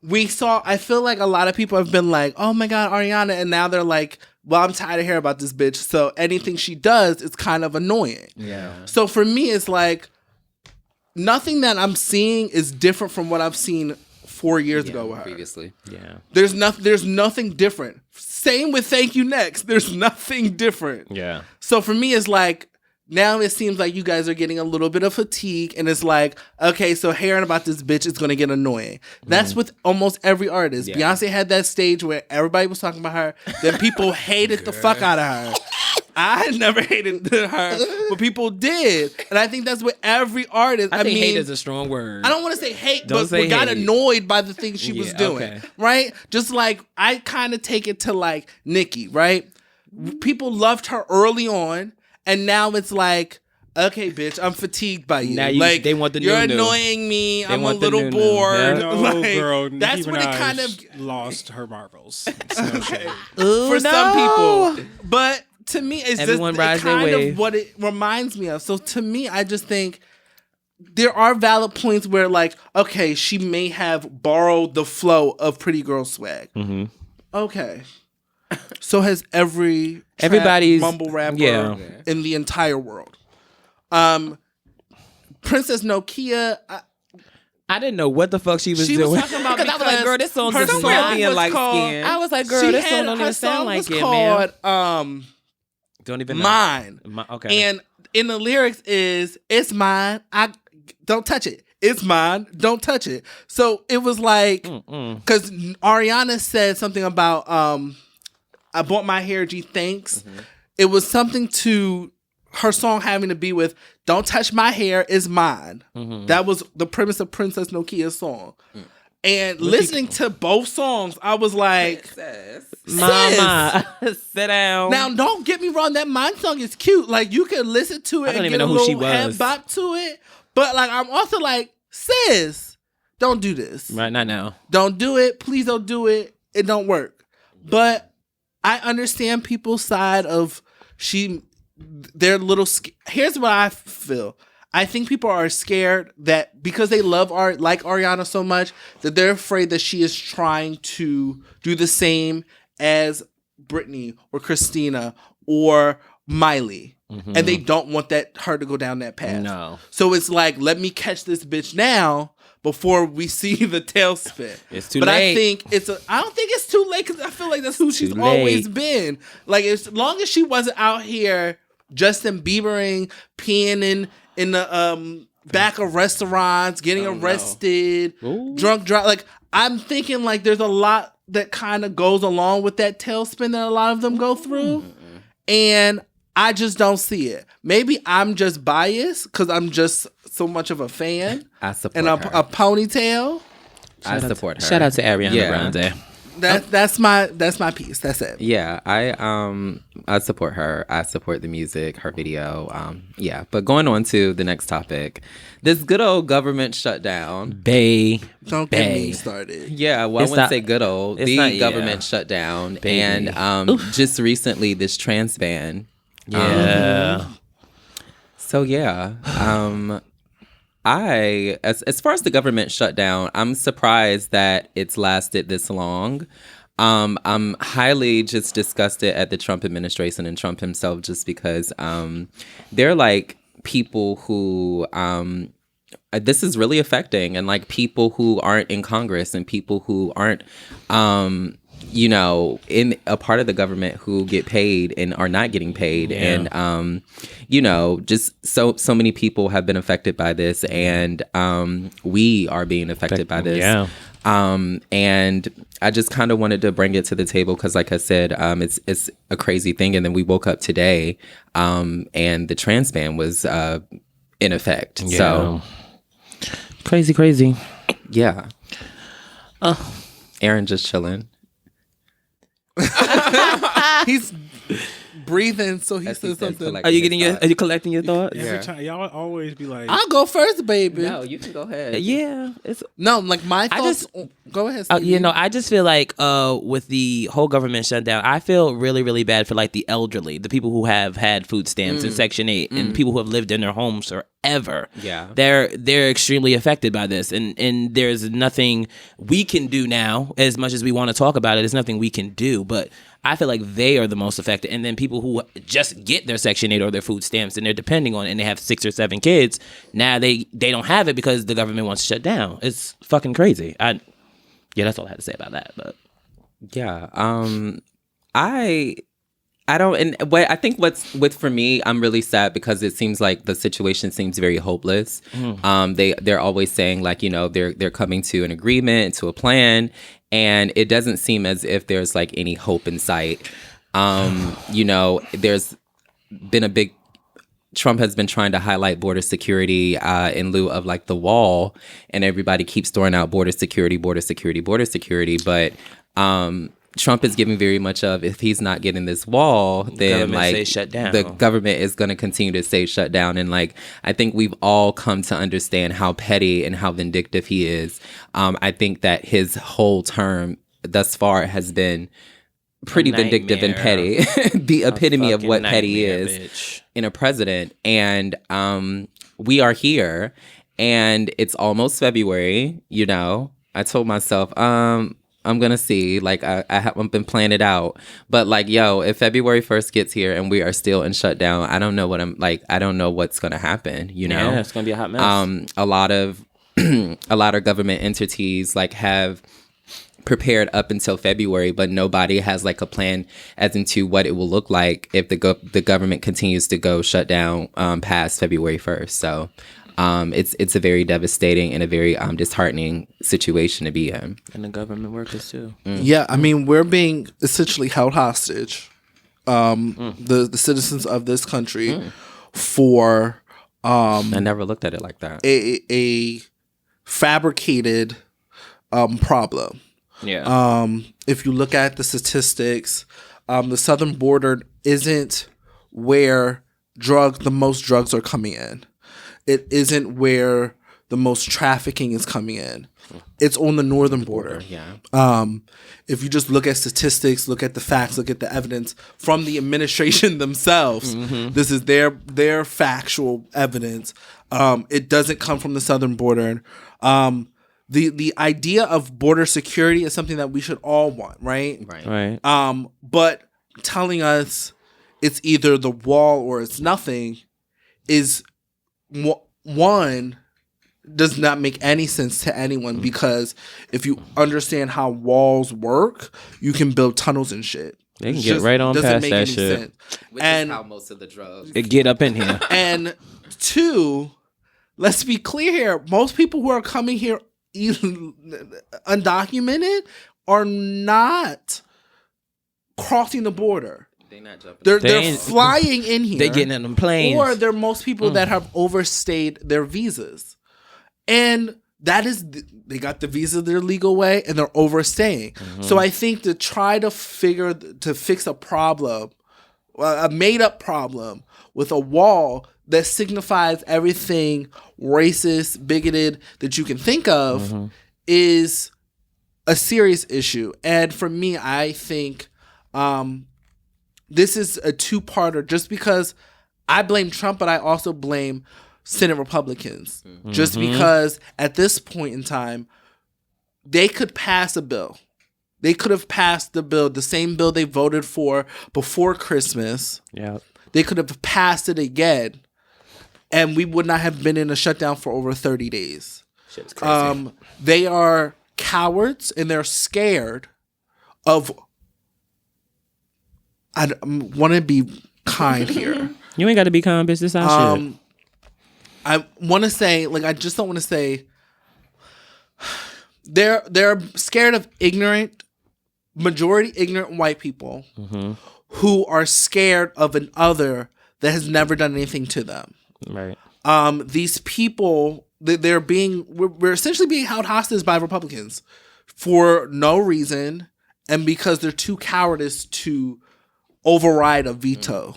Speaker 5: I feel like a lot of people have been like, oh my God, Ariana. And now they're like, well, I'm tired of hearing about this bitch. So anything she does is kind of annoying.
Speaker 2: Yeah.
Speaker 5: So for me, it's like nothing that I'm seeing is different from what I've seen 4 years ago with her.
Speaker 2: Previously.
Speaker 3: Yeah.
Speaker 5: There's nothing different. Same with Thank You Next. There's nothing different.
Speaker 3: Yeah.
Speaker 5: So for me, it's like, now it seems like you guys are getting a little bit of fatigue, and it's like, okay, so hearing about this bitch is going to get annoying. That's with almost every artist.
Speaker 2: Yeah.
Speaker 5: Beyonce had that stage where everybody was talking about her, then people hated the fuck out of her. I never hated her, but people did. And I think that's with every artist.
Speaker 3: I think
Speaker 5: mean,
Speaker 3: hate is a strong word.
Speaker 5: I don't want to say hate,
Speaker 3: Don't
Speaker 5: but
Speaker 3: say
Speaker 5: got
Speaker 3: hate.
Speaker 5: annoyed by the things she was
Speaker 3: Yeah,
Speaker 5: doing,
Speaker 3: okay.
Speaker 5: right? Just like, I kind of take it to like Nicki, right? People loved her early on, and now it's like, okay, bitch, I'm fatigued by you.
Speaker 3: Now
Speaker 5: like,
Speaker 3: they want the
Speaker 5: you're
Speaker 3: new.
Speaker 5: annoying me. I'm a
Speaker 3: want the
Speaker 5: little
Speaker 3: new.
Speaker 5: bored.
Speaker 3: Yeah.
Speaker 4: No,
Speaker 5: Like,
Speaker 4: girl.
Speaker 5: that's
Speaker 4: Nicki
Speaker 5: when it
Speaker 4: Minaj
Speaker 5: kind of
Speaker 4: lost her marbles. It's no shade.
Speaker 5: for some people. But to me, it's
Speaker 3: Everyone
Speaker 5: just
Speaker 3: rides their
Speaker 5: kind
Speaker 3: wave.
Speaker 5: of what it reminds me of. So to me, I just think there are valid points where, like, okay, she may have borrowed the flow of Pretty Girl Swag.
Speaker 3: Mm-hmm.
Speaker 5: Okay. So has
Speaker 3: Everybody's-
Speaker 5: mumble rapper
Speaker 3: yeah.
Speaker 5: in the entire world. Princess Nokia,
Speaker 3: I didn't know what the fuck she was
Speaker 5: she
Speaker 3: doing.
Speaker 5: was talking about
Speaker 3: I was like, girl, this song
Speaker 5: her
Speaker 3: does
Speaker 5: song
Speaker 3: not
Speaker 5: was
Speaker 3: like
Speaker 5: called-
Speaker 3: skin. I was like, girl,
Speaker 5: she
Speaker 3: this
Speaker 5: had-
Speaker 3: song don't
Speaker 5: her
Speaker 3: even sound
Speaker 5: song
Speaker 3: like
Speaker 5: was
Speaker 3: it,
Speaker 5: called,
Speaker 3: man. Don't even know.
Speaker 5: Mine.
Speaker 3: Okay.
Speaker 5: And in the lyrics is, it's mine. I don't touch it. It's mine. Don't touch it. So it was like, because Ariana said something about, I bought my hair, G, thanks. It was something to her song having to be with, don't touch my hair, is mine. That was the premise of Princess Nokia's song. And listening to both songs, I was like,
Speaker 3: Mama, sit down.
Speaker 5: now, don't get me wrong. That Mine song is cute. Like, you can listen to it
Speaker 3: I don't
Speaker 5: and
Speaker 3: even
Speaker 5: get a
Speaker 3: know who she
Speaker 5: little head
Speaker 3: was.
Speaker 5: bop to it. But, like, I'm also like, sis, don't do this.
Speaker 3: Right, not now.
Speaker 5: Don't do it. Please don't do it. It don't work. But I understand people's side of they're little. Here's what I feel. I think people are scared that because they love art like Ariana so much that they're afraid that she is trying to do the same as Britney or Christina or Miley. And they don't want her to go down that path.
Speaker 3: No.
Speaker 5: So it's like, let me catch this bitch now before we see the tailspin.
Speaker 3: It's too
Speaker 5: but
Speaker 3: late.
Speaker 5: I think I don't think it's too late because I feel like that's who she's
Speaker 3: Too
Speaker 5: always
Speaker 3: late.
Speaker 5: been. Like, as long as she wasn't out here Justin Biebering, peeing in the back of restaurants, getting arrested, drunk drive. Like, I'm thinking like there's a lot that kind of goes along with that tailspin that a lot of them go through. And I just don't see it. Maybe I'm just biased because I'm just so much of a fan.
Speaker 2: I support
Speaker 5: and
Speaker 2: her.
Speaker 5: a ponytail.
Speaker 2: I support her.
Speaker 3: Shout out to Ariana
Speaker 2: Yeah.
Speaker 3: Grande.
Speaker 5: That's my piece. That's it.
Speaker 2: Yeah, I support her. I support the music, her video. Yeah, but going on to the next topic, this good old government shutdown.
Speaker 3: Bae.
Speaker 5: Don't get me started.
Speaker 2: Yeah, well,
Speaker 3: It's
Speaker 2: I wouldn't
Speaker 3: not-
Speaker 2: say good old.
Speaker 3: it's
Speaker 2: The
Speaker 3: not- yeah.
Speaker 2: government shutdown,
Speaker 3: Baby.
Speaker 2: and just recently this trans ban.
Speaker 3: Yeah.
Speaker 2: So yeah, as far as the government shutdown, I'm surprised that it's lasted this long. I'm highly just disgusted at the Trump administration and Trump himself, just because they're like people who this is really affecting, and like people who aren't in Congress and people who aren't in a part of the government who get paid and are not getting paid.
Speaker 3: Yeah.
Speaker 2: And, just so many people have been affected by this, and we are being affected by this.
Speaker 3: Yeah.
Speaker 2: And I just kind of wanted to bring it to the table because, like I said, it's a crazy thing. And then we woke up today, and the trans ban was in effect.
Speaker 3: Yeah.
Speaker 2: So
Speaker 3: crazy.
Speaker 2: yeah. Aaron just chilling.
Speaker 5: He's breathing, so he
Speaker 2: As he
Speaker 5: says
Speaker 2: said,
Speaker 5: something.
Speaker 2: collecting
Speaker 3: Are you collecting your thoughts?
Speaker 4: Every time y'all always be like,
Speaker 5: I'll go first, baby.
Speaker 2: No, you can go ahead.
Speaker 3: Yeah, it's
Speaker 5: No, like my
Speaker 3: I
Speaker 5: thoughts. Go ahead. Stevie.
Speaker 3: I just feel like with the whole government shutdown, I feel really, really bad for like the elderly, the people who have had food stamps and Section 8, and people who have lived in their homes forever.
Speaker 2: Yeah.
Speaker 3: They're extremely affected by this, and there's nothing we can do now. As much as we want to talk about it, there's nothing we can do. But I feel like they are the most affected, and then people who just get their Section 8 or their food stamps and they're depending on it, and they have 6 or 7 kids. Now they don't have it because the government wants to shut down. It's fucking crazy. Yeah, that's all I had to say about that. But
Speaker 2: Yeah. I don't, and what I think for me, I'm really sad because it seems like the situation seems very hopeless. They're always saying like, they're coming to an agreement, to a plan, and it doesn't seem as if there's like any hope in sight. There's been Trump has been trying to highlight border security in lieu of like the wall, and everybody keeps throwing out border security. But Trump is giving very much of, if he's not getting this wall, then like
Speaker 3: shut down.
Speaker 2: The government is going to continue to stay shut down. And like, I think we've all come to understand how petty and how vindictive he is. I think that his whole term thus far has been pretty vindictive and petty. The epitome of what petty is
Speaker 3: bitch.
Speaker 2: In a president. And we are here, and it's almost February. I told myself, I'm going to see, like, I haven't been planning it out. But like, if February 1st gets here and we are still in shutdown, I don't know I don't know what's going to happen,
Speaker 3: Yeah, it's going to be a hot mess.
Speaker 2: A lot of government entities like have prepared up until February, but nobody has like a plan as into what it will look like if the government continues to go shut down past February 1st. So it's a very devastating and a very disheartening situation to be in.
Speaker 3: And the government workers too.
Speaker 5: Yeah, I mean, we're being essentially held hostage, the citizens of this country, for
Speaker 2: I never looked at it like that.
Speaker 5: a fabricated problem.
Speaker 3: Yeah.
Speaker 5: If you look at the statistics, the southern border isn't where the most drugs are coming in. It isn't where the most trafficking is coming in. It's on the northern border.
Speaker 2: Yeah.
Speaker 5: If you just look at statistics, look at the facts, look at the evidence from the administration themselves, this is their factual evidence. It doesn't come from the southern border. The idea of border security is something that we should all want, right?
Speaker 3: Right.
Speaker 5: But telling us it's either the wall or it's nothing is one does not make any sense to anyone, because if you understand how walls work, you can build tunnels and shit.
Speaker 3: They can get right on past that shit.
Speaker 2: Which
Speaker 5: And
Speaker 2: is how most of the drugs.
Speaker 3: Get up in here.
Speaker 5: And two, let's be clear here. Most people who are coming here undocumented are not crossing the border.
Speaker 2: They not jumping.
Speaker 5: They're flying in here.
Speaker 3: They getting in them planes.
Speaker 5: Or they're most people that have overstayed their visas. And that is, they got the visa their legal way and they're overstaying. So I think to try to fix a problem, a made up problem with a wall that signifies everything racist, bigoted that you can think of is a serious issue. And for me, I think this is a two-parter, just because I blame Trump, but I also blame Senate Republicans. Just because at this point in time, they could pass a bill. They could have passed the same bill they voted for before Christmas.
Speaker 3: Yeah.
Speaker 5: They could have passed it again, and we would not have been in a shutdown for over 30 days.
Speaker 3: Shit's crazy.
Speaker 5: They are cowards, and they're scared of... I want to be kind here.
Speaker 3: You ain't got to be kind, bitch. This our shit.
Speaker 5: I want to say, like, I just don't want to say... they're scared of majority ignorant white people who are scared of an other that has never done anything to them.
Speaker 3: Right.
Speaker 5: These people, we're essentially being held hostage by Republicans for no reason, and because they're too cowardice to override a veto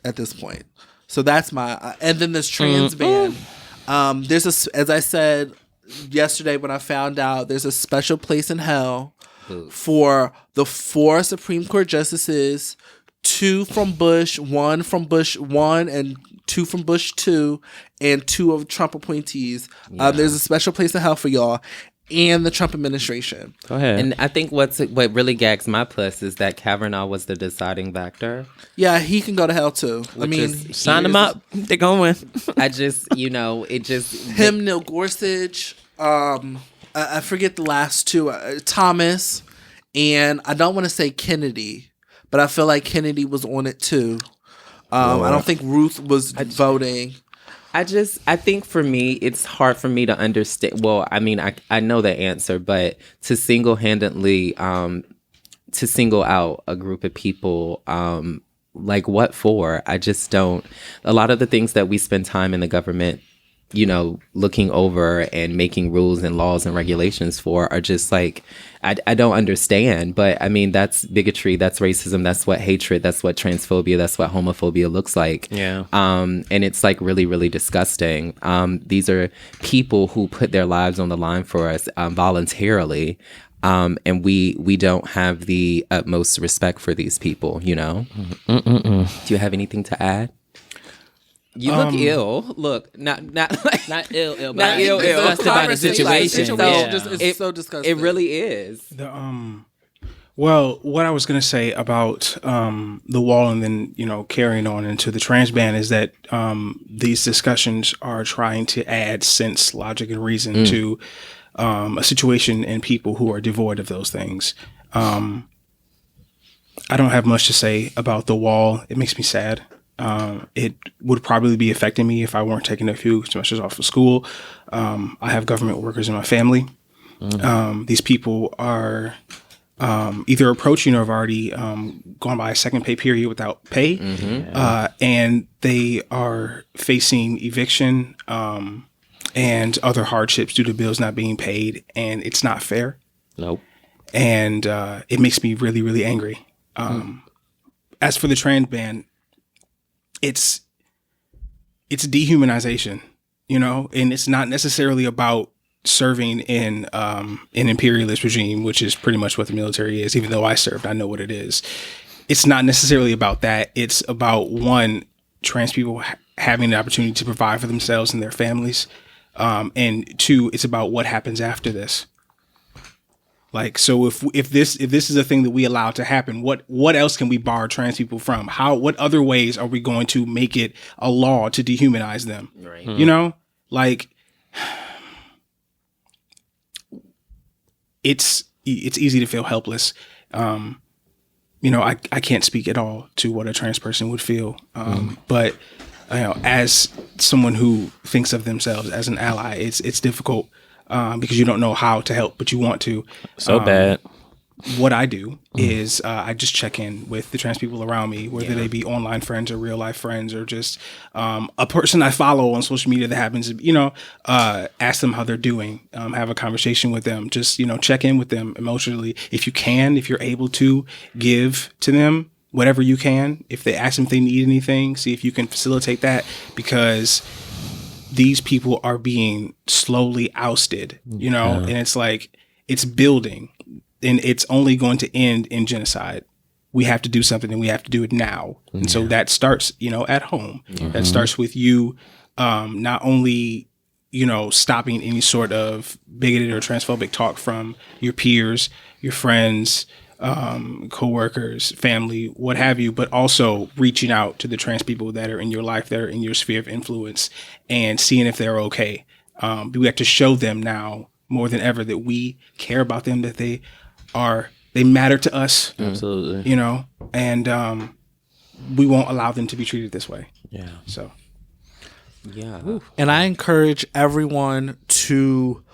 Speaker 5: at this point. So that's my and then this trans ban. There's as I said yesterday when I found out, there's a special place in hell for the 4 Supreme Court justices, 2 from Bush, 1 from Bush 1 and 2 from Bush 2, and 2 of Trump appointees. There's a special place in hell for y'all and the Trump administration.
Speaker 3: Go ahead.
Speaker 2: And I think what really gags my plus is that Kavanaugh was the deciding factor.
Speaker 5: Yeah, he can go to hell too.
Speaker 3: Sign them up. They're going to win.
Speaker 2: I just, it just...
Speaker 5: Him, Neil Gorsuch, I forget the last 2, Thomas, and I don't want to say Kennedy, but I feel like Kennedy was on it too. I don't think Ruth was voting.
Speaker 2: I think for me, it's hard for me to understand. Well, I mean, I know the answer, but to single-handedly, to single out a group of people, like what for? I just don't. A lot of the things that we spend time in the government, looking over and making rules and laws and regulations for are just like, I don't understand. But I mean, that's bigotry, that's racism, that's what hatred, that's what transphobia, that's what homophobia looks like.
Speaker 3: Yeah.
Speaker 2: And it's like really, really disgusting. These are people who put their lives on the line for us voluntarily. And we don't have the utmost respect for these people, Do you have anything to add? You look ill. Look, not like
Speaker 3: Not ill,
Speaker 2: not ill.
Speaker 3: Disgusted by the situation.
Speaker 5: It's so disgusting.
Speaker 2: It really is.
Speaker 4: Well, what I was going to say about the wall and then, carrying on into the trans ban is that these discussions are trying to add sense, logic, and reason to a situation and people who are devoid of those things. I don't have much to say about the wall. It makes me sad. It would probably be affecting me if I weren't taking a few semesters off of school. I have government workers in my family. These people are either approaching or have already gone by a second pay period without pay. And they are facing eviction and other hardships due to bills not being paid. And it's not fair.
Speaker 3: Nope.
Speaker 4: And it makes me really, really angry. As for the trans ban, it's dehumanization, and it's not necessarily about serving in an imperialist regime, which is pretty much what the military is. Even though I served, I know what it is. It's not necessarily about that. It's about, 1, trans people having the opportunity to provide for themselves and their families, and 2, it's about what happens after this. Like, so if this is a thing that we allow to happen, what else can we bar trans people from? What other ways are we going to make it a law to dehumanize them? Right. Like, it's easy to feel helpless. I can't speak at all to what a trans person would feel. But as someone who thinks of themselves as an ally, it's difficult. Because you don't know how to help, but you want to.
Speaker 3: So bad.
Speaker 4: What I do is I just check in with the trans people around me, whether they be online friends or real life friends, or just a person I follow on social media that happens to, ask them how they're doing, have a conversation with them, just, check in with them emotionally. If you can, if you're able to, give to them whatever you can. If they ask them if they need anything, see if you can facilitate that, because these people are being slowly ousted, and it's like, it's building, and it's only going to end in genocide. We have to do something, and we have to do it now. And so that starts, at home. That starts with you, not only, stopping any sort of bigoted or transphobic talk from your peers, your friends, co-workers, family, what have you, but also reaching out to the trans people that are in your life, that are in your sphere of influence, and seeing if they're okay. We have to show them now more than ever that we care about them, that they matter to us.
Speaker 3: Absolutely.
Speaker 4: And we won't allow them to be treated this way.
Speaker 3: Yeah.
Speaker 4: So.
Speaker 2: Yeah.
Speaker 5: And I encourage everyone to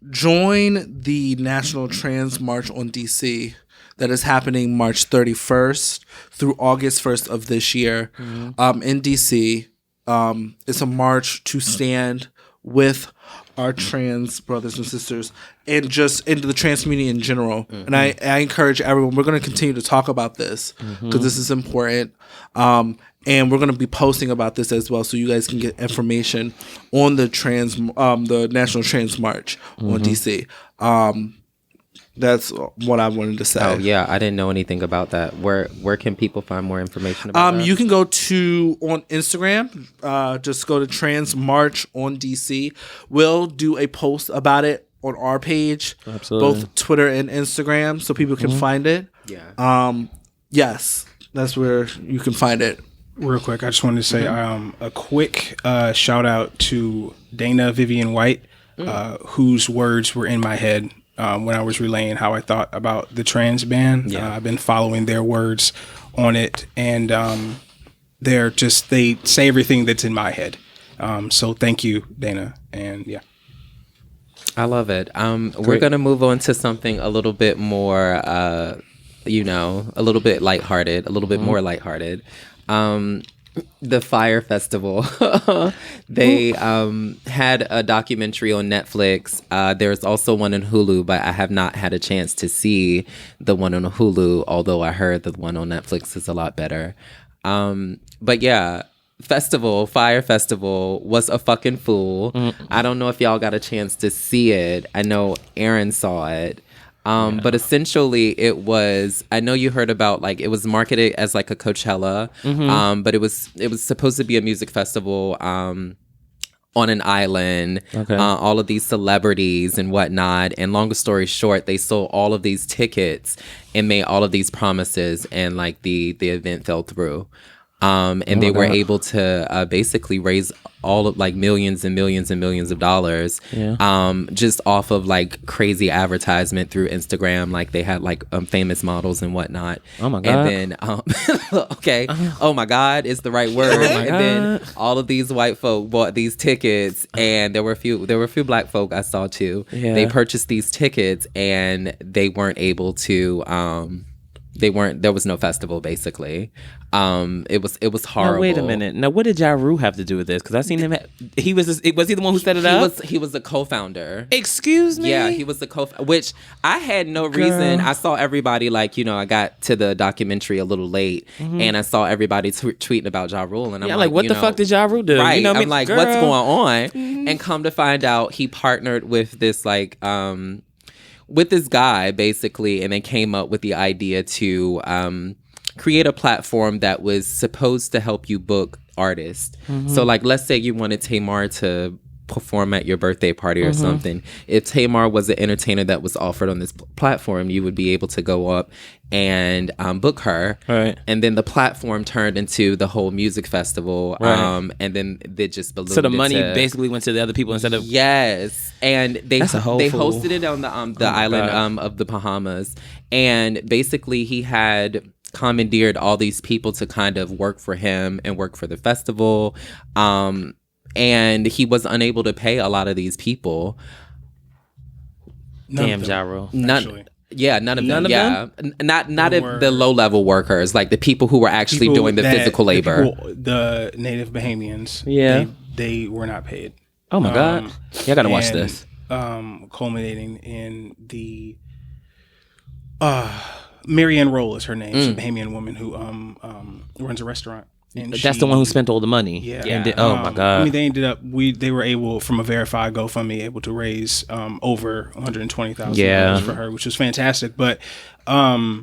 Speaker 5: join the National Trans March on DC that is happening March 31st through August 1st of this year in DC. It's a march to stand with our trans brothers and sisters and just into the trans community in general. And I encourage everyone, we're going to continue to talk about this because this is important. And we're going to be posting about this as well, so you guys can get information on the the National Trans March on DC. That's what I wanted to say.
Speaker 2: Oh yeah, I didn't know anything about that. Where can people find more information about that?
Speaker 5: You can go on Instagram. Just go to Trans March on DC. We'll do a post about it on our page,
Speaker 3: Absolutely.
Speaker 5: both Twitter and Instagram, so people can find it.
Speaker 2: Yeah.
Speaker 5: Yes, that's where you can find it.
Speaker 4: Real quick, I just wanted to say a quick shout out to Dana Vivian White, whose words were in my head when I was relaying how I thought about the trans ban.
Speaker 2: Yeah.
Speaker 4: I've been following their words on it, and they say everything that's in my head. So thank you, Dana, and yeah.
Speaker 2: I love it. We're going to move on to something a little bit more, a little bit lighthearted, a little bit more lighthearted. The Fire Festival. They had a documentary on Netflix. There's also one on Hulu, but I have not had a chance to see the one on Hulu, although I heard the one on Netflix is a lot better. But yeah, Fire Festival was a fucking fool. I don't know if y'all got a chance to see it. I know Aaron saw it. But essentially it was, I know you heard about, like, it was marketed as like a Coachella, but it was supposed to be a music festival on an island, all of these celebrities and whatnot. And long story short, they sold all of these tickets and made all of these promises, and like the event fell through. And they were able to basically raise all of like millions and millions and millions of dollars, just off of like crazy advertisement through Instagram. Like they had like famous models and whatnot.
Speaker 3: Oh my God.
Speaker 2: And then, oh my God is the right word. And then all of these white folk bought these tickets, and there were a few black folk I saw too. Yeah. They purchased these tickets and they weren't able to, there was no festival basically. It was horrible.
Speaker 3: Now, wait a minute. Now, what did Ja Rule have to do with this? Because I seen him. Was he the one who set it up?
Speaker 2: He was the co-founder.
Speaker 3: Excuse me.
Speaker 2: Yeah, he was the which I had no reason. I saw everybody I got to the documentary a little late, and I saw everybody tweeting about Ja Rule, and I'm like,
Speaker 3: what the fuck did Ja Rule do?
Speaker 2: Right.
Speaker 3: You know what I mean?
Speaker 2: I'm like, what's going on? And come to find out, he partnered with this with this guy basically, and they came up with the idea to create a platform that was supposed to help you book artists. So like, let's say you wanted Tamar to perform at your birthday party or something. If Tamar was an entertainer that was offered on this platform, you would be able to go up and book her.
Speaker 3: Right.
Speaker 2: And then the platform turned into the whole music festival.
Speaker 3: Right.
Speaker 2: And then they just ballooned.
Speaker 3: So the money basically went to the other people instead of...
Speaker 2: Yes. And they hosted it on the island of the Bahamas. And basically he had commandeered all these people to kind of work for him and work for the festival. And he was unable to pay a lot of these people.
Speaker 3: Damn, Ja Rule.
Speaker 2: None of them. Yeah, not the low level workers, like the people who were actually doing the physical labor.
Speaker 4: The native Bahamians.
Speaker 3: Yeah,
Speaker 4: they were not paid.
Speaker 3: Oh my God! Y'all gotta watch this.
Speaker 4: Culminating in the Marianne Roll is her name. She's a Bahamian woman who runs a restaurant. And
Speaker 3: that's the one who spent all the money.
Speaker 4: Yeah.
Speaker 3: And oh my God.
Speaker 4: I mean, they ended up. They were able, from a verified GoFundMe, able to raise over $120,000 for her, which was fantastic. But that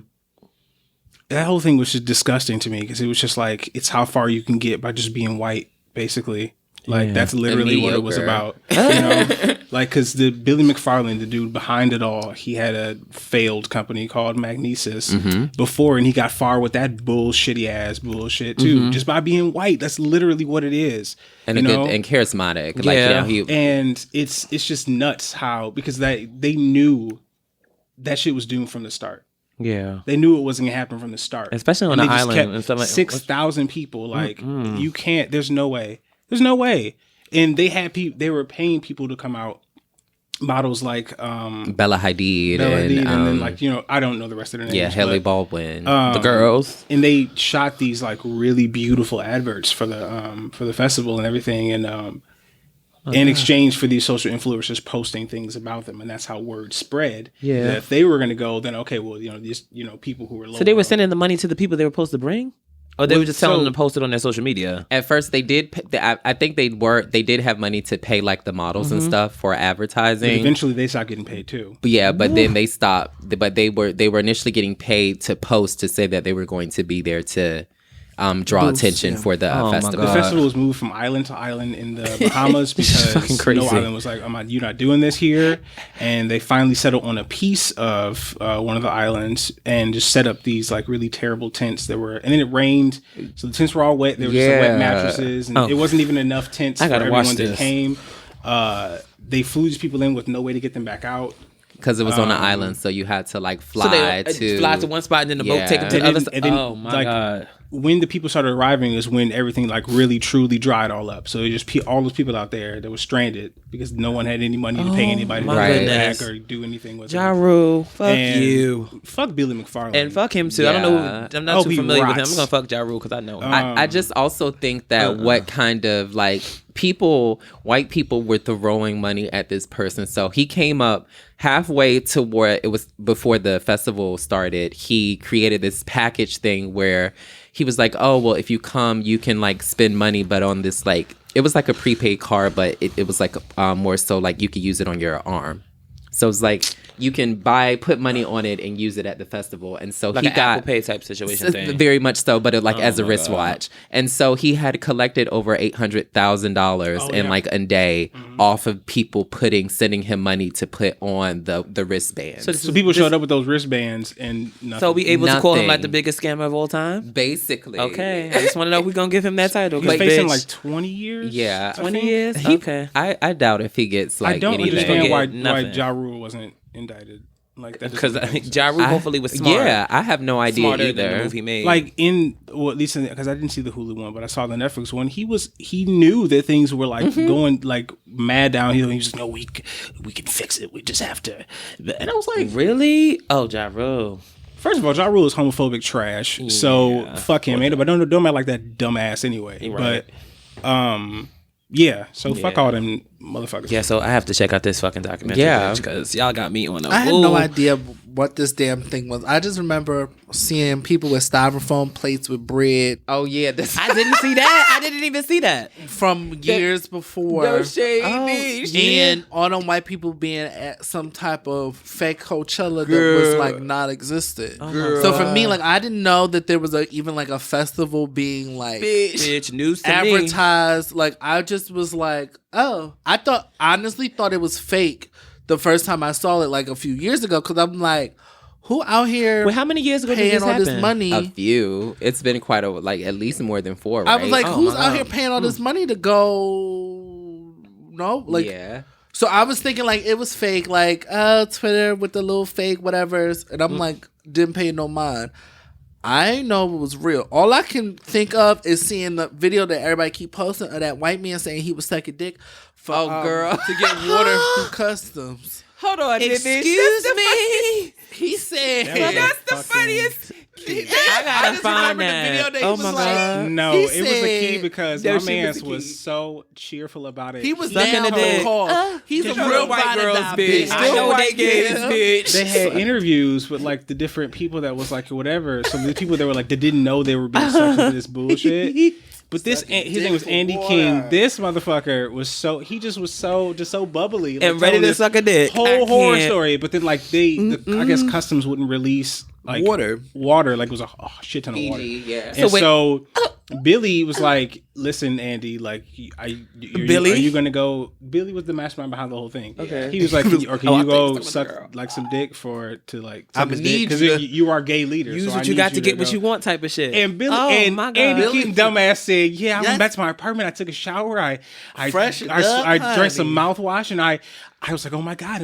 Speaker 4: whole thing was just disgusting to me, because it was just like, it's how far you can get by just being white, basically. Like that's literally what it was about. You know, like, because the Billy McFarland, the dude behind it all, he had a failed company called Magnesis before, and he got far with that bullshit too, just by being white. That's literally what it is.
Speaker 2: And and charismatic. Like,
Speaker 4: and it's just nuts how, because they knew that shit was doomed from the start.
Speaker 3: Yeah,
Speaker 4: they knew it wasn't gonna happen from the start,
Speaker 3: especially on the island and stuff like
Speaker 4: 6,000 people. Like you can't. There's no way. And they had they were paying people to come out models like
Speaker 2: Bella Hadid,
Speaker 4: Bella
Speaker 2: and,
Speaker 4: Hadid, and then like I don't know the rest of their names.
Speaker 2: yeah, Haley
Speaker 4: but,
Speaker 2: Baldwin.
Speaker 3: The girls.
Speaker 4: and they shot these like really beautiful adverts for the festival and everything, and in exchange for these social influencers posting things about them, and that's how word spread.
Speaker 3: Yeah.
Speaker 4: That if they were going to go, then okay, well, these people who were low.
Speaker 3: So they were sending the money to the people they were supposed to bring? Or they were just telling
Speaker 4: so-
Speaker 3: them to post it on their social media?
Speaker 2: At first, they did. I think they did have money to pay like the models and stuff for
Speaker 4: But
Speaker 2: advertising.
Speaker 4: eventually, they stopped getting paid too.
Speaker 2: But yeah, but then they stopped. But they were initially getting paid to post to say that they were going to be there to draw attention for the
Speaker 3: Oh my
Speaker 2: festival.
Speaker 4: The festival was moved from island to island in the Bahamas because
Speaker 3: crazy.
Speaker 4: no island was like, you're not doing this here. And they finally settled on a piece of one of the islands and just set up these like really terrible tents that were, and then it rained. So the tents were all wet. They were just like, wet mattresses. And it wasn't even enough tents for
Speaker 3: gotta watch
Speaker 4: everyone that
Speaker 3: this.
Speaker 4: came. They flew these people in with no way to get them back out.
Speaker 2: Because it was on an island, so you had to like fly
Speaker 3: fly to one spot and then the boat take them to
Speaker 4: And
Speaker 3: the other
Speaker 4: then-
Speaker 3: side.
Speaker 4: and then,
Speaker 3: Oh my
Speaker 4: like,
Speaker 3: God.
Speaker 4: When the people started arriving is when everything like really truly dried all up. So it just all those people out there that were stranded because no one had any money to pay anybody to
Speaker 3: my
Speaker 4: bring them
Speaker 3: goodness.
Speaker 4: back or do anything with
Speaker 3: Ja
Speaker 4: them.
Speaker 3: Rule, fuck
Speaker 4: And
Speaker 3: you.
Speaker 4: Fuck Billy McFarland.
Speaker 3: And fuck him too. I don't know.
Speaker 2: Yeah.
Speaker 3: I'm not
Speaker 4: Oh,
Speaker 3: too
Speaker 4: he
Speaker 3: familiar with him.
Speaker 4: rots.
Speaker 3: I'm gonna fuck Ja Rule because I know him.
Speaker 2: I just also think that what kind of like white people were throwing money at this person. So he came up halfway to where it was before the festival started. He created this package thing where he was like, oh, well, if you come, you can like spend money, but on this like, it was like a prepaid card, but it was like more so like you could use it on your arm. So it's like you can put money on it and use it at the festival. And so
Speaker 3: like
Speaker 2: he
Speaker 3: an
Speaker 2: got
Speaker 3: Apple Pay type situation thing.
Speaker 2: very much so, but like as a
Speaker 3: my
Speaker 2: wristwatch. And so he had collected over $800,000 in like a day off of people sending him money to put on the wristbands.
Speaker 4: so people showed up with those wristbands and nothing.
Speaker 3: So we able to call him like
Speaker 2: Nothing.
Speaker 3: the biggest scammer of all time?
Speaker 2: Basically.
Speaker 3: Okay. I just want to know if we're going to give him that title.
Speaker 4: He's
Speaker 3: 'cause
Speaker 4: facing
Speaker 3: bitch,
Speaker 4: like 20 years.
Speaker 2: Yeah.
Speaker 3: 20 years?
Speaker 2: He-
Speaker 3: Okay.
Speaker 2: I doubt if he gets like
Speaker 4: I don't
Speaker 2: anything.
Speaker 4: understand why
Speaker 3: Nothing.
Speaker 4: Ja Rule wasn't indicted. Like that.
Speaker 3: Because
Speaker 4: doesn't make sense.
Speaker 3: Ja Rule hopefully was smart.
Speaker 2: Yeah, I have no idea
Speaker 3: Smarter than the
Speaker 2: either.
Speaker 3: move he made.
Speaker 4: Like at least because I didn't see the Hulu one, but I saw the Netflix one. He knew that things were like going like mad downhill. He was just, no, we can fix it. We just have to. And I was like,
Speaker 3: Really? Oh, Ja Rule.
Speaker 4: first of all, Ja Rule is homophobic trash. So fuck him. But don't act like that dumbass anyway.
Speaker 3: Right.
Speaker 4: But yeah. So fuck all them motherfuckers.
Speaker 3: Yeah, so I have to check out this fucking documentary.
Speaker 2: Yeah.
Speaker 3: Because y'all got me on a
Speaker 5: I had
Speaker 3: Ooh.
Speaker 5: no idea what this damn thing was. I just remember seeing people with styrofoam plates with bread
Speaker 2: Oh yeah, this
Speaker 3: I didn't see that. I didn't even see that.
Speaker 5: from years before. And all them white people being at some type of fake Coachella that was like not existent. So for me, like I didn't know that there was even like a festival being like
Speaker 3: Bitch, news to me.
Speaker 5: advertised. Like I just was like, oh, I honestly thought it was fake the first time I saw it like a few years ago because I'm like, who out here
Speaker 3: Wait, how many years ago did
Speaker 5: paying
Speaker 3: this
Speaker 5: all
Speaker 3: happen?
Speaker 5: this money?
Speaker 2: a few. It's been quite like at least more than 4, right?
Speaker 5: I was like,
Speaker 3: Oh,
Speaker 5: who's
Speaker 3: my
Speaker 5: out
Speaker 3: God.
Speaker 5: here paying all this money to go? No, like,
Speaker 2: yeah.
Speaker 5: so I was thinking like it was fake, like Twitter with the little fake whatevers, and I'm like, didn't pay no mind. I ain't know it was real. All I can think of is seeing the video that everybody keep posting of that white man saying he was sucking dick for
Speaker 2: girl.
Speaker 5: to get water through customs.
Speaker 2: Hold on,
Speaker 3: Excuse me.
Speaker 5: He said
Speaker 4: That's the funniest.
Speaker 3: I gotta
Speaker 5: just
Speaker 3: find
Speaker 5: remember the
Speaker 3: that.
Speaker 5: video that he
Speaker 3: Oh
Speaker 5: was
Speaker 3: my
Speaker 5: like-
Speaker 3: God.
Speaker 4: No,
Speaker 5: He
Speaker 4: it was a key
Speaker 5: said-
Speaker 4: because
Speaker 3: No,
Speaker 4: my
Speaker 3: she
Speaker 4: man
Speaker 3: was a key.
Speaker 4: was so cheerful about it.
Speaker 5: he was
Speaker 3: Sucking
Speaker 5: down
Speaker 3: the
Speaker 5: for
Speaker 3: dick.
Speaker 5: the call. He's a
Speaker 3: Still
Speaker 5: real
Speaker 3: white
Speaker 5: ride or
Speaker 3: girls,
Speaker 5: die
Speaker 3: bitch. I know
Speaker 5: white
Speaker 3: they gays,
Speaker 5: girl.
Speaker 3: bitch.
Speaker 4: They had interviews with like the different people that was like whatever. So the people that were like they didn't know they were being sucked into this bullshit. But his name was
Speaker 5: for
Speaker 4: Andy
Speaker 5: water.
Speaker 4: King. This motherfucker was so so bubbly like,
Speaker 3: And ready
Speaker 4: telling
Speaker 3: to
Speaker 4: this
Speaker 3: suck a dick. I
Speaker 4: Whole horror
Speaker 3: can't.
Speaker 4: story. But then like I guess customs wouldn't release like
Speaker 5: Water.
Speaker 4: like it was a shit ton of water.
Speaker 2: yeah.
Speaker 4: And
Speaker 3: wait-
Speaker 4: so Billy was like, "Listen, Andy, like,
Speaker 3: Billy?
Speaker 4: are you gonna go?" Billy was the mastermind behind the whole thing.
Speaker 3: Okay.
Speaker 4: he was like, "Or can
Speaker 3: Oh, I
Speaker 4: you
Speaker 3: thought
Speaker 4: go
Speaker 3: you was talking about the
Speaker 4: suck
Speaker 3: girl.
Speaker 4: like some dick to like
Speaker 5: I'ma need
Speaker 4: because
Speaker 5: you to-
Speaker 4: you are gay leader.
Speaker 3: Use
Speaker 4: so I
Speaker 3: what you
Speaker 4: need
Speaker 3: got to get what
Speaker 4: go."
Speaker 3: you want type of shit.
Speaker 4: And Billy
Speaker 3: oh,
Speaker 4: and
Speaker 3: my God.
Speaker 4: Andy Keaton dumbass said, "Yeah, I
Speaker 5: Yes.
Speaker 4: went back to my apartment. I took a shower. I
Speaker 5: Freshened
Speaker 4: I
Speaker 5: up,
Speaker 4: drank some
Speaker 5: honey.
Speaker 4: mouthwash, and I was like, oh my God,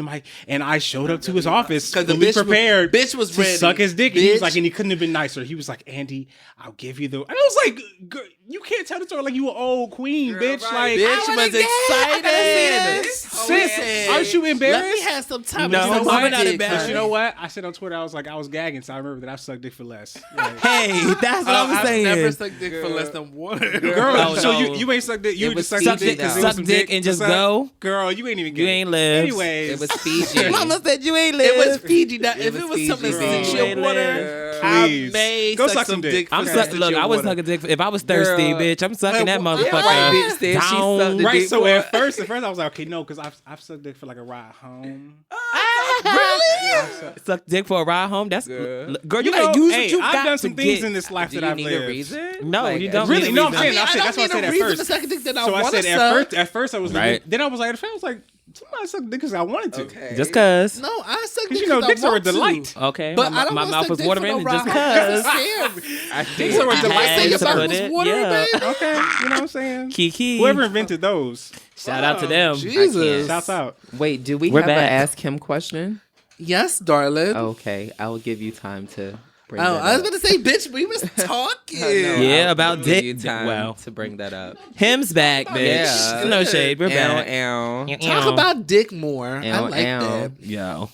Speaker 4: and I showed up to his office
Speaker 5: 'Cause the
Speaker 4: fully
Speaker 5: bitch was-
Speaker 4: prepared.
Speaker 5: bitch was
Speaker 4: to
Speaker 5: ready.
Speaker 4: suck his dick. And he was
Speaker 5: Bitch.
Speaker 4: like, and he couldn't have been nicer. He was like, Andy, I'll give you the. And I was like, You can't tell the story like you an old queen, bitch. Like,
Speaker 5: Bitch was excited.
Speaker 4: sis, aren't you embarrassed?
Speaker 5: Let me have some time.
Speaker 3: No,
Speaker 5: with
Speaker 3: I'm
Speaker 5: some
Speaker 3: not
Speaker 5: dick.
Speaker 3: embarrassed.
Speaker 4: But you know what? I said on Twitter, I was gagging, so I remember that I sucked dick for less. Like,
Speaker 3: Hey, that's what I'm
Speaker 5: I've
Speaker 3: saying.
Speaker 5: never sucked dick for less than one.
Speaker 4: girl,
Speaker 3: Oh,
Speaker 4: so
Speaker 3: no.
Speaker 4: you ain't sucked dick. You
Speaker 2: It
Speaker 4: just
Speaker 2: was
Speaker 4: sucked
Speaker 2: Fiji,
Speaker 4: dick because
Speaker 2: though.
Speaker 4: there was
Speaker 3: Suck
Speaker 4: some
Speaker 3: dick
Speaker 4: dick
Speaker 3: and
Speaker 4: to
Speaker 3: just
Speaker 4: suck.
Speaker 3: go?
Speaker 4: Girl, you ain't even get
Speaker 3: You ain't lived.
Speaker 4: Anyways,
Speaker 2: It was Fiji.
Speaker 3: Mama said you ain't
Speaker 5: It was
Speaker 3: live.
Speaker 5: Fiji. Now,
Speaker 2: It
Speaker 5: if
Speaker 2: was
Speaker 5: it was
Speaker 2: Fiji,
Speaker 5: something
Speaker 2: girl.
Speaker 5: sexual water, I
Speaker 4: Please.
Speaker 5: may
Speaker 4: Go
Speaker 5: suck some dick.
Speaker 3: I'm
Speaker 5: for
Speaker 3: sucking. Look,
Speaker 5: sexual
Speaker 3: I was
Speaker 5: water.
Speaker 3: sucking dick. If I was thirsty,
Speaker 2: Girl.
Speaker 3: bitch, I'm sucking that
Speaker 5: Well,
Speaker 3: motherfucker.
Speaker 5: right,
Speaker 2: bitch said she
Speaker 3: down.
Speaker 2: sucked the
Speaker 4: right.
Speaker 2: dick
Speaker 4: So
Speaker 2: for-
Speaker 4: at first I was like, okay, no, because I've sucked dick for like a ride home.
Speaker 3: Really? Suck dick for a ride home? That's
Speaker 2: Girl.
Speaker 3: girl. You
Speaker 4: You know,
Speaker 3: gotta use
Speaker 4: hey,
Speaker 3: what you
Speaker 4: I've
Speaker 3: got
Speaker 4: done
Speaker 3: to
Speaker 4: some things
Speaker 3: get.
Speaker 4: in this life
Speaker 2: Do
Speaker 4: that
Speaker 2: you
Speaker 4: I've
Speaker 2: need
Speaker 4: lived.
Speaker 2: a reason?
Speaker 3: No, you don't
Speaker 4: Really?
Speaker 3: need
Speaker 4: No,
Speaker 3: a
Speaker 4: I'm
Speaker 3: reason.
Speaker 4: saying.
Speaker 5: I
Speaker 4: That's
Speaker 5: don't
Speaker 4: what I
Speaker 5: need
Speaker 4: said
Speaker 5: a
Speaker 4: at
Speaker 5: reason
Speaker 4: first.
Speaker 5: to suck a dick that I
Speaker 4: So I
Speaker 5: wanna
Speaker 4: said
Speaker 5: suck.
Speaker 4: at first I was
Speaker 2: Right.
Speaker 4: like, then I was like, I was like, somebody sucked dick because I wanted to.
Speaker 2: Okay.
Speaker 3: Just cause.
Speaker 5: No, I suck dick
Speaker 4: Because you know,
Speaker 5: I
Speaker 4: dicks are a
Speaker 5: want to.
Speaker 4: delight.
Speaker 3: Okay,
Speaker 5: But I
Speaker 3: my
Speaker 5: don't
Speaker 3: my
Speaker 5: want
Speaker 3: mouth
Speaker 5: suck
Speaker 3: was
Speaker 5: dick for
Speaker 3: watering
Speaker 5: no
Speaker 3: just
Speaker 5: ride home.
Speaker 3: cause.
Speaker 5: That's scary.
Speaker 2: I
Speaker 4: Dicks are a
Speaker 2: think
Speaker 5: You might say
Speaker 4: delight.
Speaker 5: your
Speaker 3: to
Speaker 5: mouth
Speaker 3: put
Speaker 5: was
Speaker 3: it,
Speaker 5: watering,
Speaker 3: yeah.
Speaker 5: babe.
Speaker 4: Okay, you know what I'm saying?
Speaker 3: Kiki.
Speaker 4: Whoever invented those,
Speaker 3: Shout out to them.
Speaker 5: Jesus.
Speaker 4: shouts out.
Speaker 2: Wait, do we
Speaker 3: We're
Speaker 2: have
Speaker 3: back.
Speaker 2: an Ask Him question?
Speaker 5: Yes, darling.
Speaker 2: Okay, I will give you time to bring
Speaker 5: Oh,
Speaker 2: that
Speaker 5: I was
Speaker 2: up.
Speaker 5: going to say, bitch, we was talking.
Speaker 2: No,
Speaker 3: Yeah,
Speaker 2: I'll
Speaker 3: about
Speaker 2: give
Speaker 3: dick.
Speaker 2: you time
Speaker 3: Wow.
Speaker 2: to bring that up.
Speaker 3: Him's back, bitch.
Speaker 2: Yeah.
Speaker 3: No shade. We're back.
Speaker 2: Ow.
Speaker 5: Talk about dick more. I
Speaker 2: Ow,
Speaker 5: like
Speaker 2: ow.
Speaker 5: that.
Speaker 3: Yo.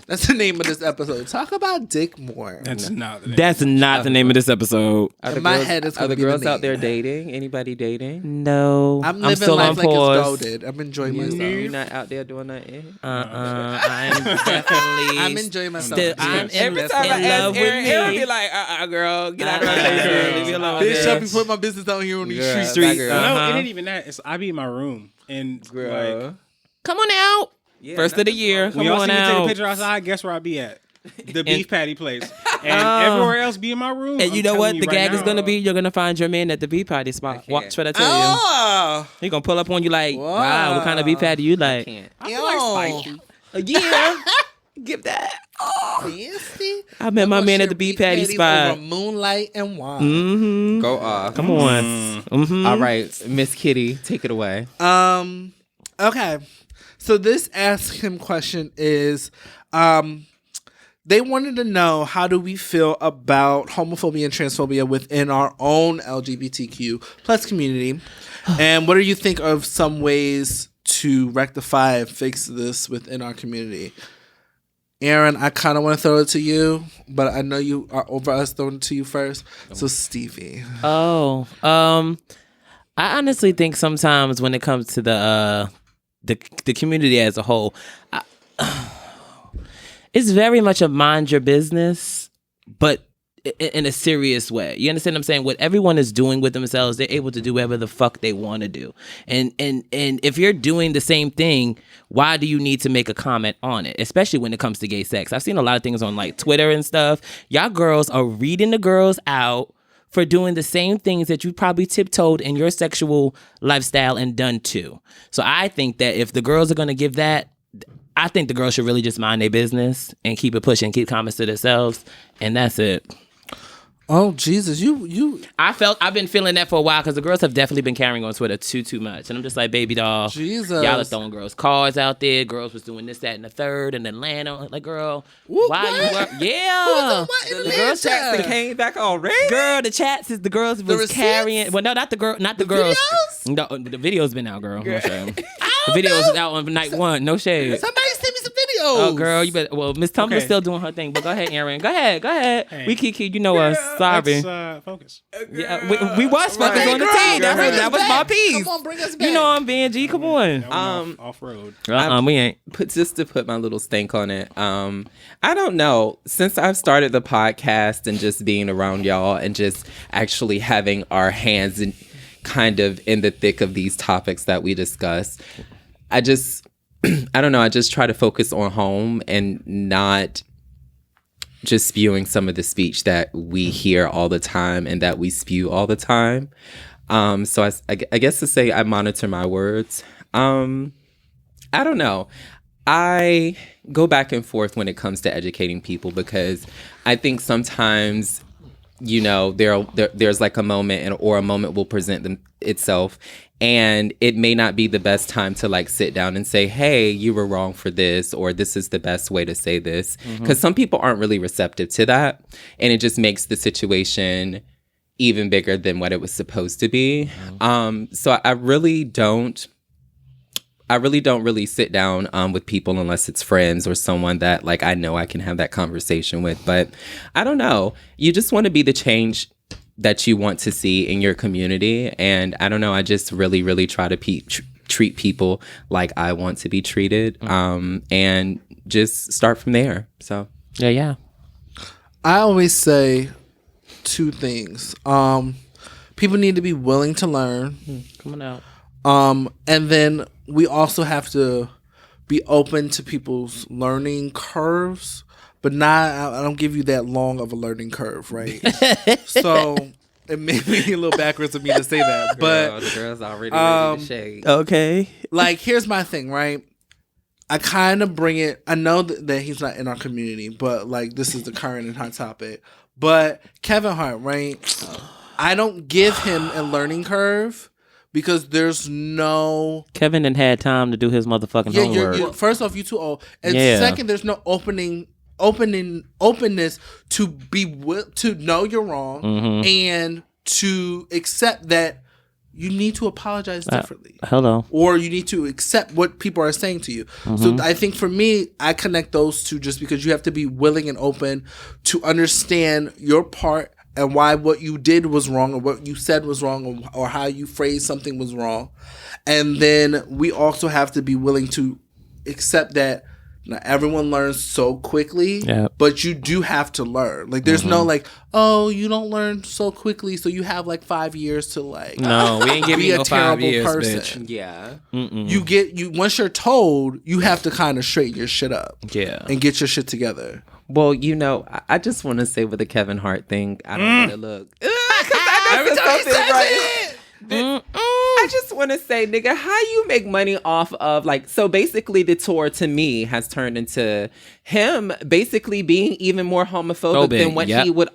Speaker 5: That's the name of this episode. Talk about dick more.
Speaker 4: That's not.
Speaker 3: That's not the name of this episode.
Speaker 2: Are the
Speaker 5: In my
Speaker 2: girls,
Speaker 5: head, it's
Speaker 2: are
Speaker 5: gonna
Speaker 2: the
Speaker 5: be the
Speaker 2: girls out
Speaker 5: name.
Speaker 2: there dating? Anybody dating?
Speaker 3: No.
Speaker 5: I'm living
Speaker 3: still
Speaker 5: life
Speaker 3: on
Speaker 5: like
Speaker 3: pause.
Speaker 5: it's goaded. I'm enjoying myself.
Speaker 2: You're not out there doing nothing?
Speaker 3: I'm definitely.
Speaker 5: I'm enjoying myself.
Speaker 3: Still, I'm
Speaker 2: Every
Speaker 3: in,
Speaker 2: time I
Speaker 3: in
Speaker 2: ask
Speaker 3: love
Speaker 2: Aaron,
Speaker 3: with
Speaker 2: Aaron
Speaker 3: me.
Speaker 2: be like, girl, get out of my
Speaker 3: Uh-uh,
Speaker 2: face,
Speaker 3: girl.
Speaker 2: girl. Leave me alone,
Speaker 5: Bitch,
Speaker 2: girl.
Speaker 5: I be putting my business out here on these
Speaker 2: Girl,
Speaker 5: streets.
Speaker 2: bye, girl.
Speaker 4: No,
Speaker 3: Uh-huh.
Speaker 4: it ain't even that. It's I be in my room and
Speaker 2: Girl.
Speaker 4: like
Speaker 3: Come on out.
Speaker 2: Yeah,
Speaker 3: First of the year.
Speaker 4: when
Speaker 3: Come
Speaker 4: y'all
Speaker 3: on
Speaker 4: see me take a
Speaker 3: out.
Speaker 4: picture outside, guess where I be at? The beef patty place, and
Speaker 3: Oh.
Speaker 4: everywhere else be in my room.
Speaker 3: And you
Speaker 4: I'm
Speaker 3: know what?
Speaker 4: telling
Speaker 3: The
Speaker 4: right
Speaker 3: gag is
Speaker 4: now.
Speaker 3: gonna be you're gonna find your man at the beef party spot.
Speaker 2: can't.
Speaker 3: Watch what I tell
Speaker 5: Oh,
Speaker 3: you. He gonna pull up on you like, wow, what kind of beef patty you like?
Speaker 2: Can't.
Speaker 5: yo.
Speaker 3: Yeah. Give that.
Speaker 5: Fancy.
Speaker 3: I met my man at the beef patty spot.
Speaker 5: Over moonlight and wine.
Speaker 3: Mm-hmm.
Speaker 2: Go off.
Speaker 3: Come on. Mm-hmm.
Speaker 2: All right, Miss Kitty, take it away.
Speaker 5: Okay. So this Ask Him question is, they wanted to know, how do we feel about homophobia and transphobia within our own LGBTQ plus community? And what do you think of some ways to rectify and fix this within our community? Aaron, I kind of want to throw it to you, but I know you are over us throwing it to you first. So Stevie.
Speaker 3: Oh, I honestly think sometimes when it comes to the community as a whole, it's very much a mind your business, but in a serious way. You understand what I'm saying? What everyone is doing with themselves, they're able to do whatever the fuck they want to do. And if you're doing the same thing, why do you need to make a comment on it? Especially when it comes to gay sex. I've seen a lot of things on like Twitter and stuff. Y'all girls are reading the girls out for doing the same things that you probably tiptoed in your sexual lifestyle and done too. So I think that if the girls are going to give that, I think the girls should really just mind their business and keep it pushing, keep comments to themselves, and that's it.
Speaker 5: Oh, Jesus. You.
Speaker 3: I've been feeling that for a while because the girls have definitely been carrying on Twitter too much. And I'm just like, baby doll,
Speaker 5: Jesus.
Speaker 3: y'all are throwing girls' cards out there. Girls was doing this, that, and the third in Atlanta. Like, girl,
Speaker 5: What?
Speaker 3: why you work? Yeah.
Speaker 5: What in
Speaker 3: The
Speaker 5: Atlanta?
Speaker 3: girls chats that
Speaker 2: Came back already?
Speaker 3: Girl, the chats is the girls was
Speaker 5: receipts?
Speaker 3: carrying. Well, no, not the girls.
Speaker 5: videos?
Speaker 3: No, the video's been out, girl. No shade. The videos is out on night one. No shade.
Speaker 5: Somebody send me some videos.
Speaker 3: Oh, girl, you better. Well, Miss Tumblr's
Speaker 4: Okay.
Speaker 3: still doing her thing, but go ahead, Aaron. Go ahead.
Speaker 4: Hey.
Speaker 3: We Kiki, you know us. Sorry.
Speaker 4: Let's focus.
Speaker 3: Yeah, we was focused
Speaker 5: Hey,
Speaker 3: on the
Speaker 5: girl,
Speaker 3: team.
Speaker 5: bring us
Speaker 3: That was my
Speaker 5: back.
Speaker 3: piece.
Speaker 5: Come on, bring us back.
Speaker 3: You know I'm being G. Come on.
Speaker 4: Off road.
Speaker 3: We ain't.
Speaker 2: Just to put my little stank on it. I don't know. Since I've started the podcast and just being around y'all and just actually having our hands in kind of in the thick of these topics that we discuss, I don't know. I just try to focus on home and not just spewing some of the speech that we hear all the time and that we spew all the time. So I guess to say I monitor my words. I don't know. I go back and forth when it comes to educating people because I think sometimes, you know, there's like a moment or a moment will present itself, and it may not be the best time to like sit down and say, hey, you were wrong for this, or this is the best way to say this, because some people aren't really receptive to that, and it just makes the situation even bigger than what it was supposed to be. So I really don't really sit down with people unless it's friends or someone that like I know I can have that conversation with. But I don't know. You just want to be the change that you want to see in your community. And I don't know. I just really, really try to treat people like I want to be treated, and just start from there. So
Speaker 3: Yeah.
Speaker 5: I always say 2 things. People need to be willing to learn.
Speaker 3: Coming out.
Speaker 5: And then we also have to be open to people's learning curves, but I don't give you that long of a learning curve, right? So it may be a little backwards of me to say that, but
Speaker 2: the girl's already ready to shake.
Speaker 3: Okay.
Speaker 5: like, here's my thing, right? I kind of bring it. I know that he's not in our community, but like this is the current and hot topic. But Kevin Hart, right? I don't give him a learning curve because there's no.
Speaker 3: Kevin didn't had time to do his motherfucking homework.
Speaker 5: First off, you too old, and second, there's no openness to to know you're wrong and to accept that you need to apologize differently.
Speaker 3: Hello.
Speaker 5: Or you need to accept what people are saying to you. So I think for me, I connect those two just because you have to be willing and open to understand your part and why what you did was wrong or what you said was wrong or how you phrased something was wrong. And then we also have to be willing to accept that not everyone learns so quickly, but you do have to learn. Like, there's no like, oh, you don't learn so quickly, so you have like 5 years to like.
Speaker 3: No, we ain't giving you no 5 years,
Speaker 5: person.
Speaker 3: bitch.
Speaker 2: Yeah.
Speaker 5: You once you're told, you have to kind of straighten your shit up.
Speaker 3: Yeah.
Speaker 5: And get your shit together.
Speaker 2: Well, you know, I just want to say with the Kevin Hart thing, I don't want to look. Because I know something right. I just want to say, nigga, how you make money off of like, so basically the tour to me has turned into him basically being even more homophobic than what he would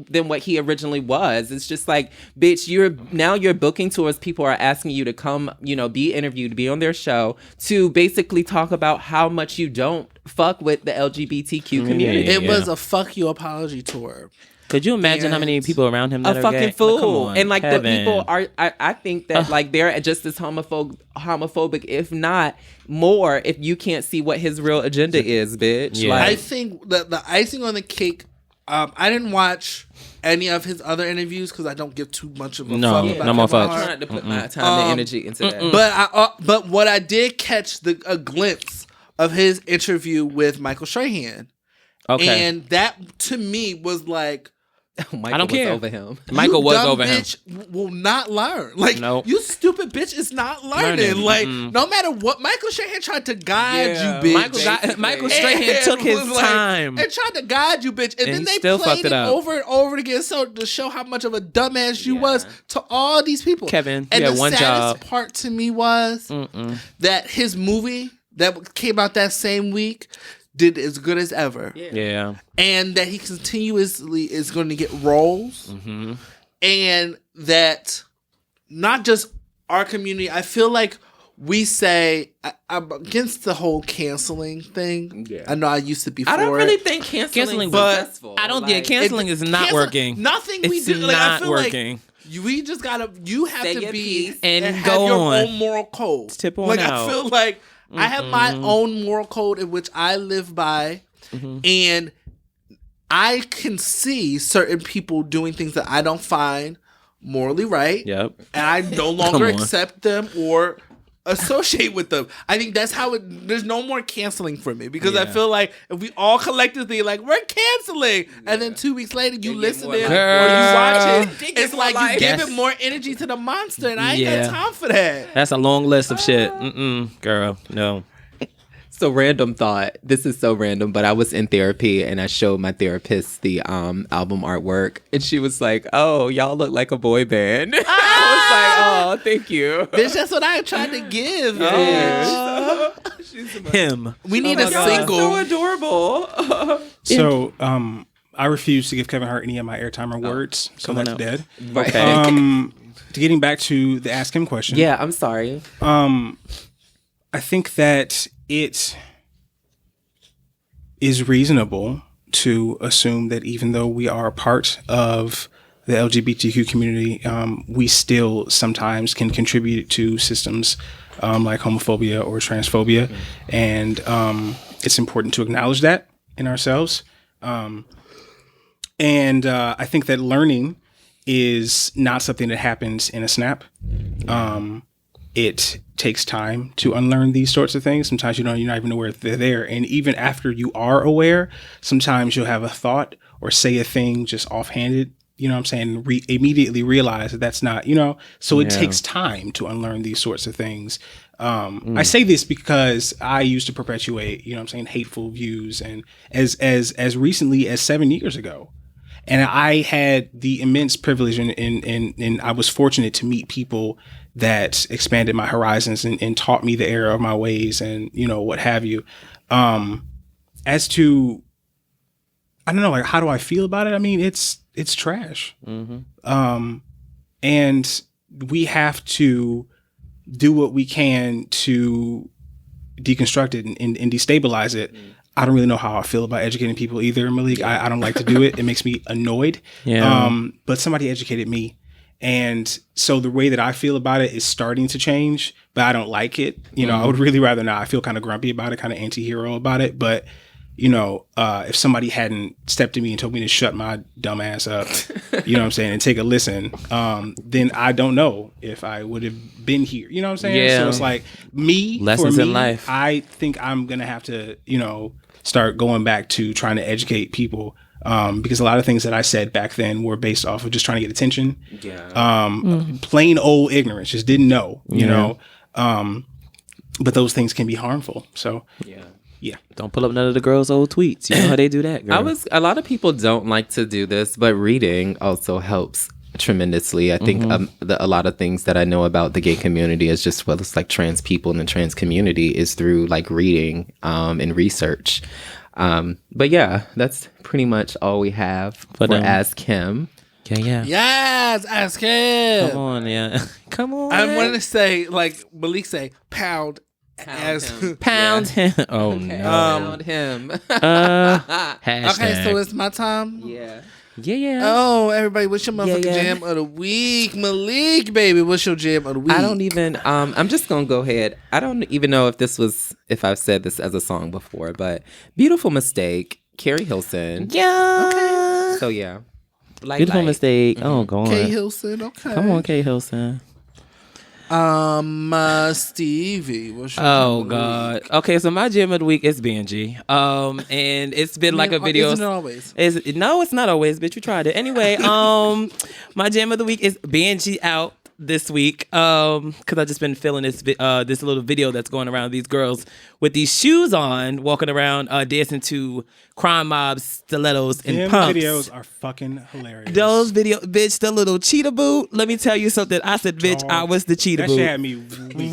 Speaker 2: than what he originally was. It's just like, bitch, you're booking tours. People are asking you to come, you know, be interviewed, be on their show to basically talk about how much you don't fuck with the LGBTQ community.
Speaker 5: It was a fuck you apology tour.
Speaker 3: Could you imagine how many people around him that
Speaker 2: a
Speaker 3: are
Speaker 2: fucking
Speaker 3: gay?
Speaker 2: fool?
Speaker 3: Like, come on,
Speaker 2: and like
Speaker 3: Kevin.
Speaker 2: the people are, I think that like they're just as homophobic, if not more, if you can't see what his real agenda is, bitch.
Speaker 3: Yeah.
Speaker 2: Like,
Speaker 5: I think that the icing on the cake. I didn't watch any of his other interviews because I don't give too much of a fuck about
Speaker 3: no more
Speaker 5: Kevin
Speaker 3: fucks.
Speaker 5: Hart.
Speaker 2: I'm trying to put my time and energy into that.
Speaker 5: But what I did catch a glimpse of his interview with Michael Strahan, and that to me was like.
Speaker 2: Michael
Speaker 3: I don't care.
Speaker 2: was over him.
Speaker 3: Michael was over him.
Speaker 5: Bitch will not learn. Like,
Speaker 3: Nope.
Speaker 5: you stupid bitch is not learning. Like, no matter what, Michael Strahan tried to guide you, bitch.
Speaker 3: Michael Strahan took his time.
Speaker 5: And tried to guide you, bitch. And then
Speaker 3: he
Speaker 5: they
Speaker 3: still
Speaker 5: played
Speaker 3: fucked
Speaker 5: it
Speaker 3: it up.
Speaker 5: over and over again to show how much of a dumbass you was to all these people.
Speaker 3: Kevin,
Speaker 5: and
Speaker 3: you had
Speaker 5: the
Speaker 3: one
Speaker 5: saddest
Speaker 3: job.
Speaker 5: part to me was that his movie that came out that same week did as good as ever.
Speaker 3: Yeah.
Speaker 5: And that he continuously is going to get roles. And that not just our community, I feel like we say, I'm against the whole canceling thing. Yeah. I know I used to be for
Speaker 2: I don't really
Speaker 5: it.
Speaker 2: think canceling is
Speaker 5: but
Speaker 2: successful.
Speaker 3: I don't think canceling is not working.
Speaker 5: Nothing we
Speaker 3: It's
Speaker 5: do. Like, I
Speaker 3: not
Speaker 5: feel
Speaker 3: working.
Speaker 5: Like we just gotta. You have
Speaker 2: Say
Speaker 5: to
Speaker 2: your
Speaker 5: be
Speaker 2: piece
Speaker 3: and
Speaker 5: have
Speaker 3: go
Speaker 5: your
Speaker 3: on.
Speaker 5: own moral code.
Speaker 3: Tip on
Speaker 5: like
Speaker 3: out.
Speaker 5: I feel like I have my own moral code in which I live by, and I can see certain people doing things that I don't find morally right.
Speaker 3: Yep.
Speaker 5: And I no longer accept them or associate with them. I think that's how there's no more canceling for me because I feel like if we all collectively like we're canceling and then 2 weeks later you listen in or you watch it, it's like you give it more energy to the monster and I ain't got time for that.
Speaker 3: That's a long list of shit. Girl, no.
Speaker 2: So random thought. This is so random, but I was in therapy and I showed my therapist the album artwork, and she was like, "Oh, y'all look like a boy band." I was like, "Oh, thank you."
Speaker 5: Bitch, that's what I tried to give.
Speaker 3: Him.
Speaker 5: We need a
Speaker 2: Y'all
Speaker 5: single.
Speaker 2: are so adorable.
Speaker 4: So, I refuse to give Kevin Hart any of my airtime or words, so that's dead.
Speaker 2: Right.
Speaker 4: Getting back to the ask him question.
Speaker 2: Yeah, I'm sorry.
Speaker 4: I think that it is reasonable to assume that even though we are a part of the LGBTQ community, we still sometimes can contribute to systems like homophobia or transphobia. And it's important to acknowledge that in ourselves. And I think that learning is not something that happens in a snap. It takes time to unlearn these sorts of things. Sometimes you're not even aware that they're there. And even after you are aware, sometimes you'll have a thought or say a thing just offhanded, you know what I'm saying, immediately realize that that's not, so it takes time to unlearn these sorts of things. I say this because I used to perpetuate, hateful views, and as recently as 7 years ago. And I had the immense privilege and I was fortunate to meet people that expanded my horizons and taught me the error of my ways and, what have you. As to, I don't know, like, how do I feel about it? I mean, it's trash. Mm-hmm. And we have to do what we can to deconstruct it and destabilize it. I don't really know how I feel about educating people either, Malik. I don't like to do it. It makes me annoyed. Yeah. But somebody educated me. And so the way that I feel about it is starting to change, but I don't like it. I would really rather not. I feel kind of grumpy about it, kind of anti-hero about it. But, if somebody hadn't stepped to me and told me to shut my dumb ass up, you know what I'm saying, and take a listen, then I don't know if I would have been here. You know what I'm saying?
Speaker 3: Yeah.
Speaker 4: So it's like
Speaker 3: lessons in life.
Speaker 4: I think I'm going to have to, start going back to trying to educate people. Because a lot of things that I said back then were based off of just trying to get attention. Yeah. Plain old ignorance, just didn't know, you know. But those things can be harmful. So yeah.
Speaker 3: Don't pull up none of the girls' old tweets. You know how they do that, girl.
Speaker 2: A lot of people don't like to do this, but reading also helps tremendously. I think a lot of things that I know about the gay community is just, well, it's like trans people and the trans community is through like reading and research. But yeah, that's pretty much all we have for Ask Him.
Speaker 3: Yeah.
Speaker 5: Yes, Ask Him.
Speaker 3: Come on, yeah. Come on.
Speaker 5: I wanted to say, like Malik say, pound him.
Speaker 3: Pound him. Oh,
Speaker 2: Okay,
Speaker 3: no.
Speaker 2: pound him.
Speaker 3: Hashtag.
Speaker 5: Okay, so it's my time.
Speaker 2: Yeah.
Speaker 3: Yeah.
Speaker 5: Oh, everybody, what's your motherfucking jam of the week? Malik, baby, what's your jam of the week?
Speaker 2: I don't even, I'm just going to go ahead. I don't even know if I've said this as a song before, but Beautiful Mistake, Carrie Hilson.
Speaker 3: Yeah.
Speaker 5: Okay.
Speaker 2: So yeah.
Speaker 3: Beautiful Mistake. Oh, go on.
Speaker 5: Kay Hilson, okay.
Speaker 3: Come on, Kay Hilson.
Speaker 5: Stevie, what's your
Speaker 3: Oh God. Okay, so my gym of the week is Benji. And it's been like a video.
Speaker 5: Isn't it always?
Speaker 3: No, it's not always, bitch. You tried it. Anyway, my gym of the week is Benji out this week. Cause I just been feeling this little video that's going around, these girls with these shoes on, walking around, dancing to Crime Mob's stilettos and pumps.
Speaker 4: Videos are fucking hilarious.
Speaker 3: Those videos, bitch, the little cheetah boot. Let me tell you something. I said, bitch, I was the cheetah boot.
Speaker 4: That shit had me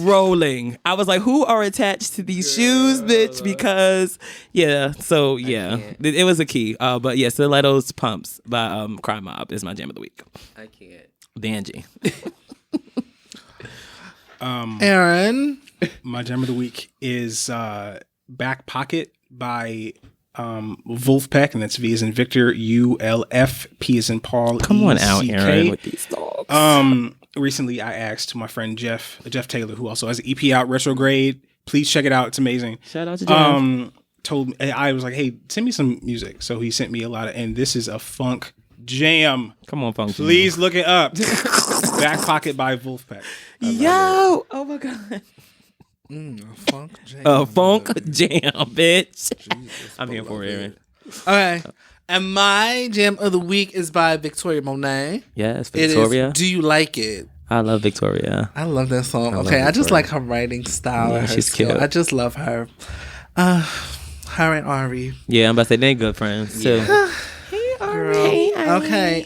Speaker 3: rolling. I was like, who are attached to these shoes, bitch? Because, it was a key. But yeah, stilettos pumps by Crime Mob is my jam of the week.
Speaker 2: I can't.
Speaker 3: Benji.
Speaker 5: Aaron.
Speaker 4: My gem of the week is Back Pocket by Wolfpack, and that's V as in Victor, ULF, P as in Paul.
Speaker 3: Come on out,
Speaker 4: ECK.
Speaker 3: Aaron, with these dogs.
Speaker 4: Recently I asked my friend Jeff Taylor, who also has an EP out, Retrograde. Please check it out. It's amazing.
Speaker 3: Shout out to Jeff.
Speaker 4: Told me, I was like, hey, send me some music. So he sent me a lot and this is a funk jam.
Speaker 3: Come on, funk.
Speaker 4: Please look it up. Back Pocket by Wolfpack.
Speaker 3: Yo! Oh my God.
Speaker 5: Funk jam.
Speaker 3: Funk jam, bitch.
Speaker 5: Jesus,
Speaker 3: I'm here for it, Aaron.
Speaker 5: Okay. And my jam of the week is by Victoria Monet.
Speaker 3: Yes, Victoria.
Speaker 5: It is Do You Like It?
Speaker 3: I love Victoria.
Speaker 5: I love that song.
Speaker 3: love
Speaker 5: I just
Speaker 3: Victoria.
Speaker 5: like her writing style.
Speaker 3: Yeah,
Speaker 5: And her
Speaker 3: she's
Speaker 5: skill.
Speaker 3: cute.
Speaker 5: I just love her. Her and Ari.
Speaker 3: Yeah, I'm about to say they're good friends too.
Speaker 5: Girl. Okay.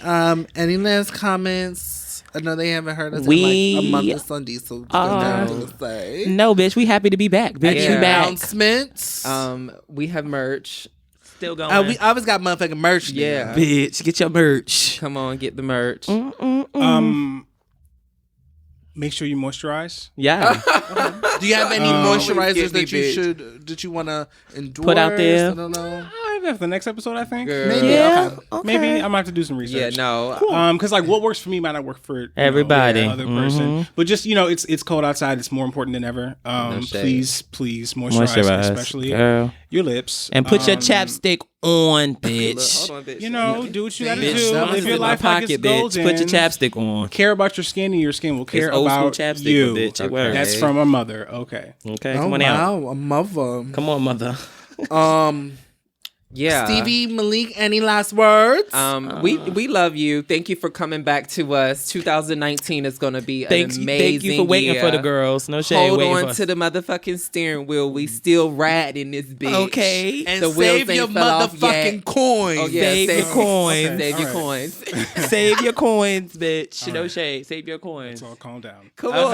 Speaker 5: Any last comments? I know they haven't heard us in like a month of Sunday, so there's nothing to say.
Speaker 3: No, bitch, we happy to be back, bitch.
Speaker 5: Any
Speaker 3: We back.
Speaker 5: announcements?
Speaker 2: We have merch.
Speaker 3: Still going.
Speaker 5: We always got motherfucking merch.
Speaker 2: Yeah.
Speaker 5: Now.
Speaker 3: Bitch, get your merch.
Speaker 2: Come on, get the merch.
Speaker 4: Make sure you moisturize.
Speaker 3: Yeah.
Speaker 5: Do you have any
Speaker 2: Always
Speaker 5: moisturizers
Speaker 2: get me,
Speaker 5: that you
Speaker 2: bitch.
Speaker 5: should that you want to endorse?
Speaker 3: Put out there?
Speaker 5: I don't know.
Speaker 2: I don't
Speaker 4: that for the next episode. I think
Speaker 5: Maybe.
Speaker 3: Yeah.
Speaker 5: Okay.
Speaker 4: maybe I might have to do some research.
Speaker 2: Yeah, no.
Speaker 4: Because like what works for me might not work for
Speaker 3: Everybody.
Speaker 4: the other person. But just it's cold outside. It's more important than ever. Please moisturize, especially
Speaker 3: girl.
Speaker 4: your lips,
Speaker 3: And put your chapstick on, bitch.
Speaker 2: Hold on, bitch.
Speaker 4: do what you gotta
Speaker 3: Bitch,
Speaker 4: do.
Speaker 3: I'm
Speaker 4: Live your
Speaker 3: in my
Speaker 4: life like
Speaker 3: pocket,
Speaker 4: it's
Speaker 3: bitch.
Speaker 4: golden.
Speaker 3: Put your chapstick on.
Speaker 4: Care about your skin, and your skin will care
Speaker 3: It's old school
Speaker 4: about
Speaker 3: chapstick,
Speaker 4: you.
Speaker 3: bitch. It works.
Speaker 4: That's from a mother. Okay.
Speaker 3: Okay,
Speaker 5: Oh,
Speaker 3: come on out.
Speaker 5: wow, a mother.
Speaker 3: Come on, mother.
Speaker 2: Yeah.
Speaker 5: Stevie, Malik, any last words?
Speaker 2: We love you. Thank you for coming back to us. 2019 is going to be an amazing
Speaker 3: Thank you for waiting
Speaker 2: year.
Speaker 3: for the girls. No shade.
Speaker 2: Hold
Speaker 3: waiting
Speaker 2: on
Speaker 3: for
Speaker 2: to the motherfucking steering wheel. We still riding this bitch.
Speaker 3: Okay.
Speaker 5: and
Speaker 2: the wheels
Speaker 5: save
Speaker 2: ain't
Speaker 5: your
Speaker 2: fell off
Speaker 5: motherfucking
Speaker 2: yet.
Speaker 5: coins.
Speaker 2: Oh, yeah.
Speaker 3: Save your coins.
Speaker 4: Okay.
Speaker 2: Save your
Speaker 4: All right.
Speaker 2: coins.
Speaker 3: Save your coins, bitch. No shade. Save your coins.
Speaker 4: So calm down.
Speaker 2: Come on.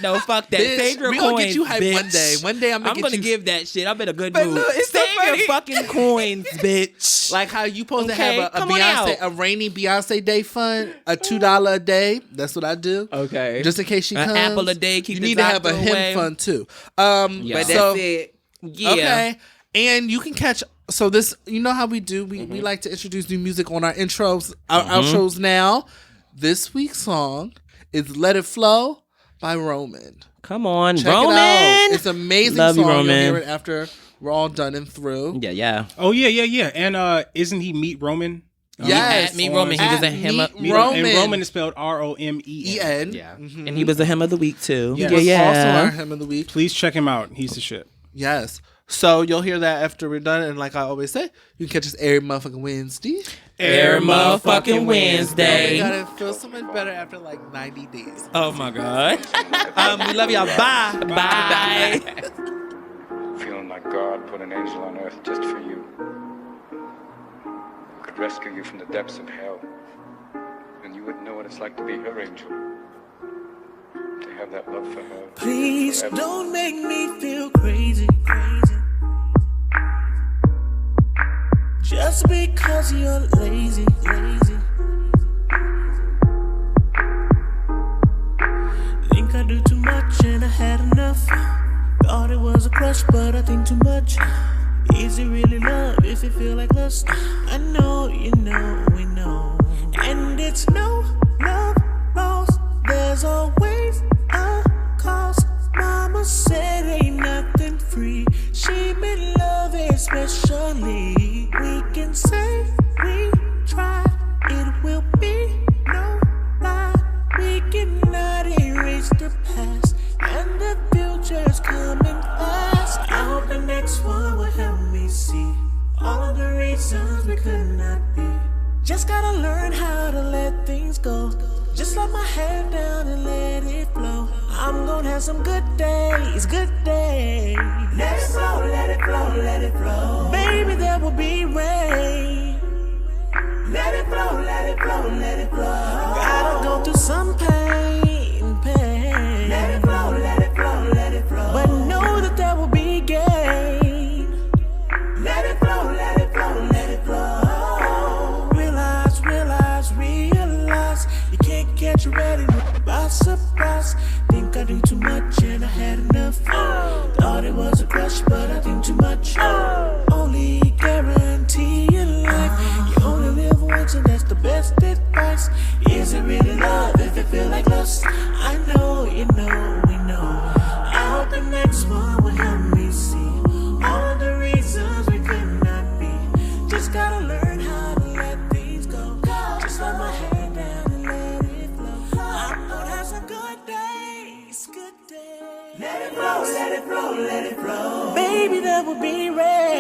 Speaker 3: No, fuck that.
Speaker 5: Bitch,
Speaker 3: Save your
Speaker 5: we
Speaker 3: coins.
Speaker 5: gonna get you hype
Speaker 3: bitch.
Speaker 5: one day. One day I'm gonna
Speaker 3: give that shit. I'm in a good
Speaker 2: But
Speaker 3: mood.
Speaker 2: look, it's so
Speaker 3: Save your
Speaker 2: funny.
Speaker 3: fucking coins, bitch.
Speaker 5: Like how you supposed to
Speaker 3: Okay,
Speaker 5: have a
Speaker 3: come on
Speaker 5: Beyonce,
Speaker 3: out.
Speaker 5: a rainy Beyonce day fund, a $2 a day. That's what I do.
Speaker 2: Okay.
Speaker 5: Just in case she
Speaker 3: An
Speaker 5: comes.
Speaker 3: apple a day, keep
Speaker 5: you
Speaker 3: the
Speaker 5: need to have a
Speaker 3: doctor
Speaker 5: him
Speaker 3: away.
Speaker 5: fund too.
Speaker 3: Yeah.
Speaker 2: But
Speaker 5: so,
Speaker 2: that's it.
Speaker 3: Yeah.
Speaker 5: Okay. And you can catch. So this, you know how we do. We like to introduce new music on our intros, our outros. Now, this week's song is "Let It Flow" by Roman.
Speaker 3: Come on,
Speaker 5: Check
Speaker 3: Roman.
Speaker 5: it out. It's an amazing
Speaker 3: Love you,
Speaker 5: song.
Speaker 3: Roman.
Speaker 5: You'll hear it after we're all done and through.
Speaker 3: Yeah.
Speaker 4: Oh yeah. And isn't he Meet Roman?
Speaker 5: Yes,
Speaker 3: At Meet Roman, he was a him up.
Speaker 5: Meet Roman.
Speaker 4: And Roman is spelled Romen.
Speaker 5: E-N.
Speaker 2: Yeah.
Speaker 3: And he was a him of the week too.
Speaker 4: Yes.
Speaker 3: Yeah.
Speaker 5: Also our hymn of the week.
Speaker 4: Please check him out. He's the shit.
Speaker 5: Yes. So you'll hear that after we're done. And like I always say, you can catch us every motherfucking Wednesday.
Speaker 3: Every motherfucking
Speaker 5: We
Speaker 3: Wednesday.
Speaker 5: gotta feel so much better after like 90 days.
Speaker 3: Oh my God.
Speaker 5: We love y'all. Bye.
Speaker 3: Bye.
Speaker 6: Feeling like God put an angel on earth just for you. Who could rescue you from the depths of hell. And you wouldn't know what it's like to be her angel. To have that love for her.
Speaker 7: Please
Speaker 6: forever.
Speaker 7: don't make me feel crazy. Just because you're lazy. Think I do too much and I had enough. Thought it was a crush, but I think too much. Is it really love if it feel like lust? I know, you know, we know. And it's no love lost. There's always a cost. Mama said ain't nothing free. She been loving especially. We can say we tried. It will be no lie. We cannot erase the past. And the future's coming fast. I hope the next one will help me see all of the reasons we could not be. Just gotta learn how to let things go. Just let my head down and let it flow. I'm gonna have some good days, good days. Let it flow, let it flow, let it flow. Baby, there will be rain. Let it flow, let it flow, let it flow. Gotta go through some pain, pain. Let it flow, let it flow, let it flow. But know that there will be gain. Let it flow, let it flow, let it flow. Realize, realize, realize. You can't catch ready by surprise. Think I do too much and I had enough. Thought it was a crush, but I think too much. Only guarantee in life. You only live once and that's the best advice. Is it really love if it feel like lust? I know, you know, we know. I hope the next one will help me see all the reasons we could not be. Just gotta learn how to let things go. Just let my head down and let it flow. I'm gonna have some good days, good days. Let it flow, let it flow, let it flow. Baby, there will be rain.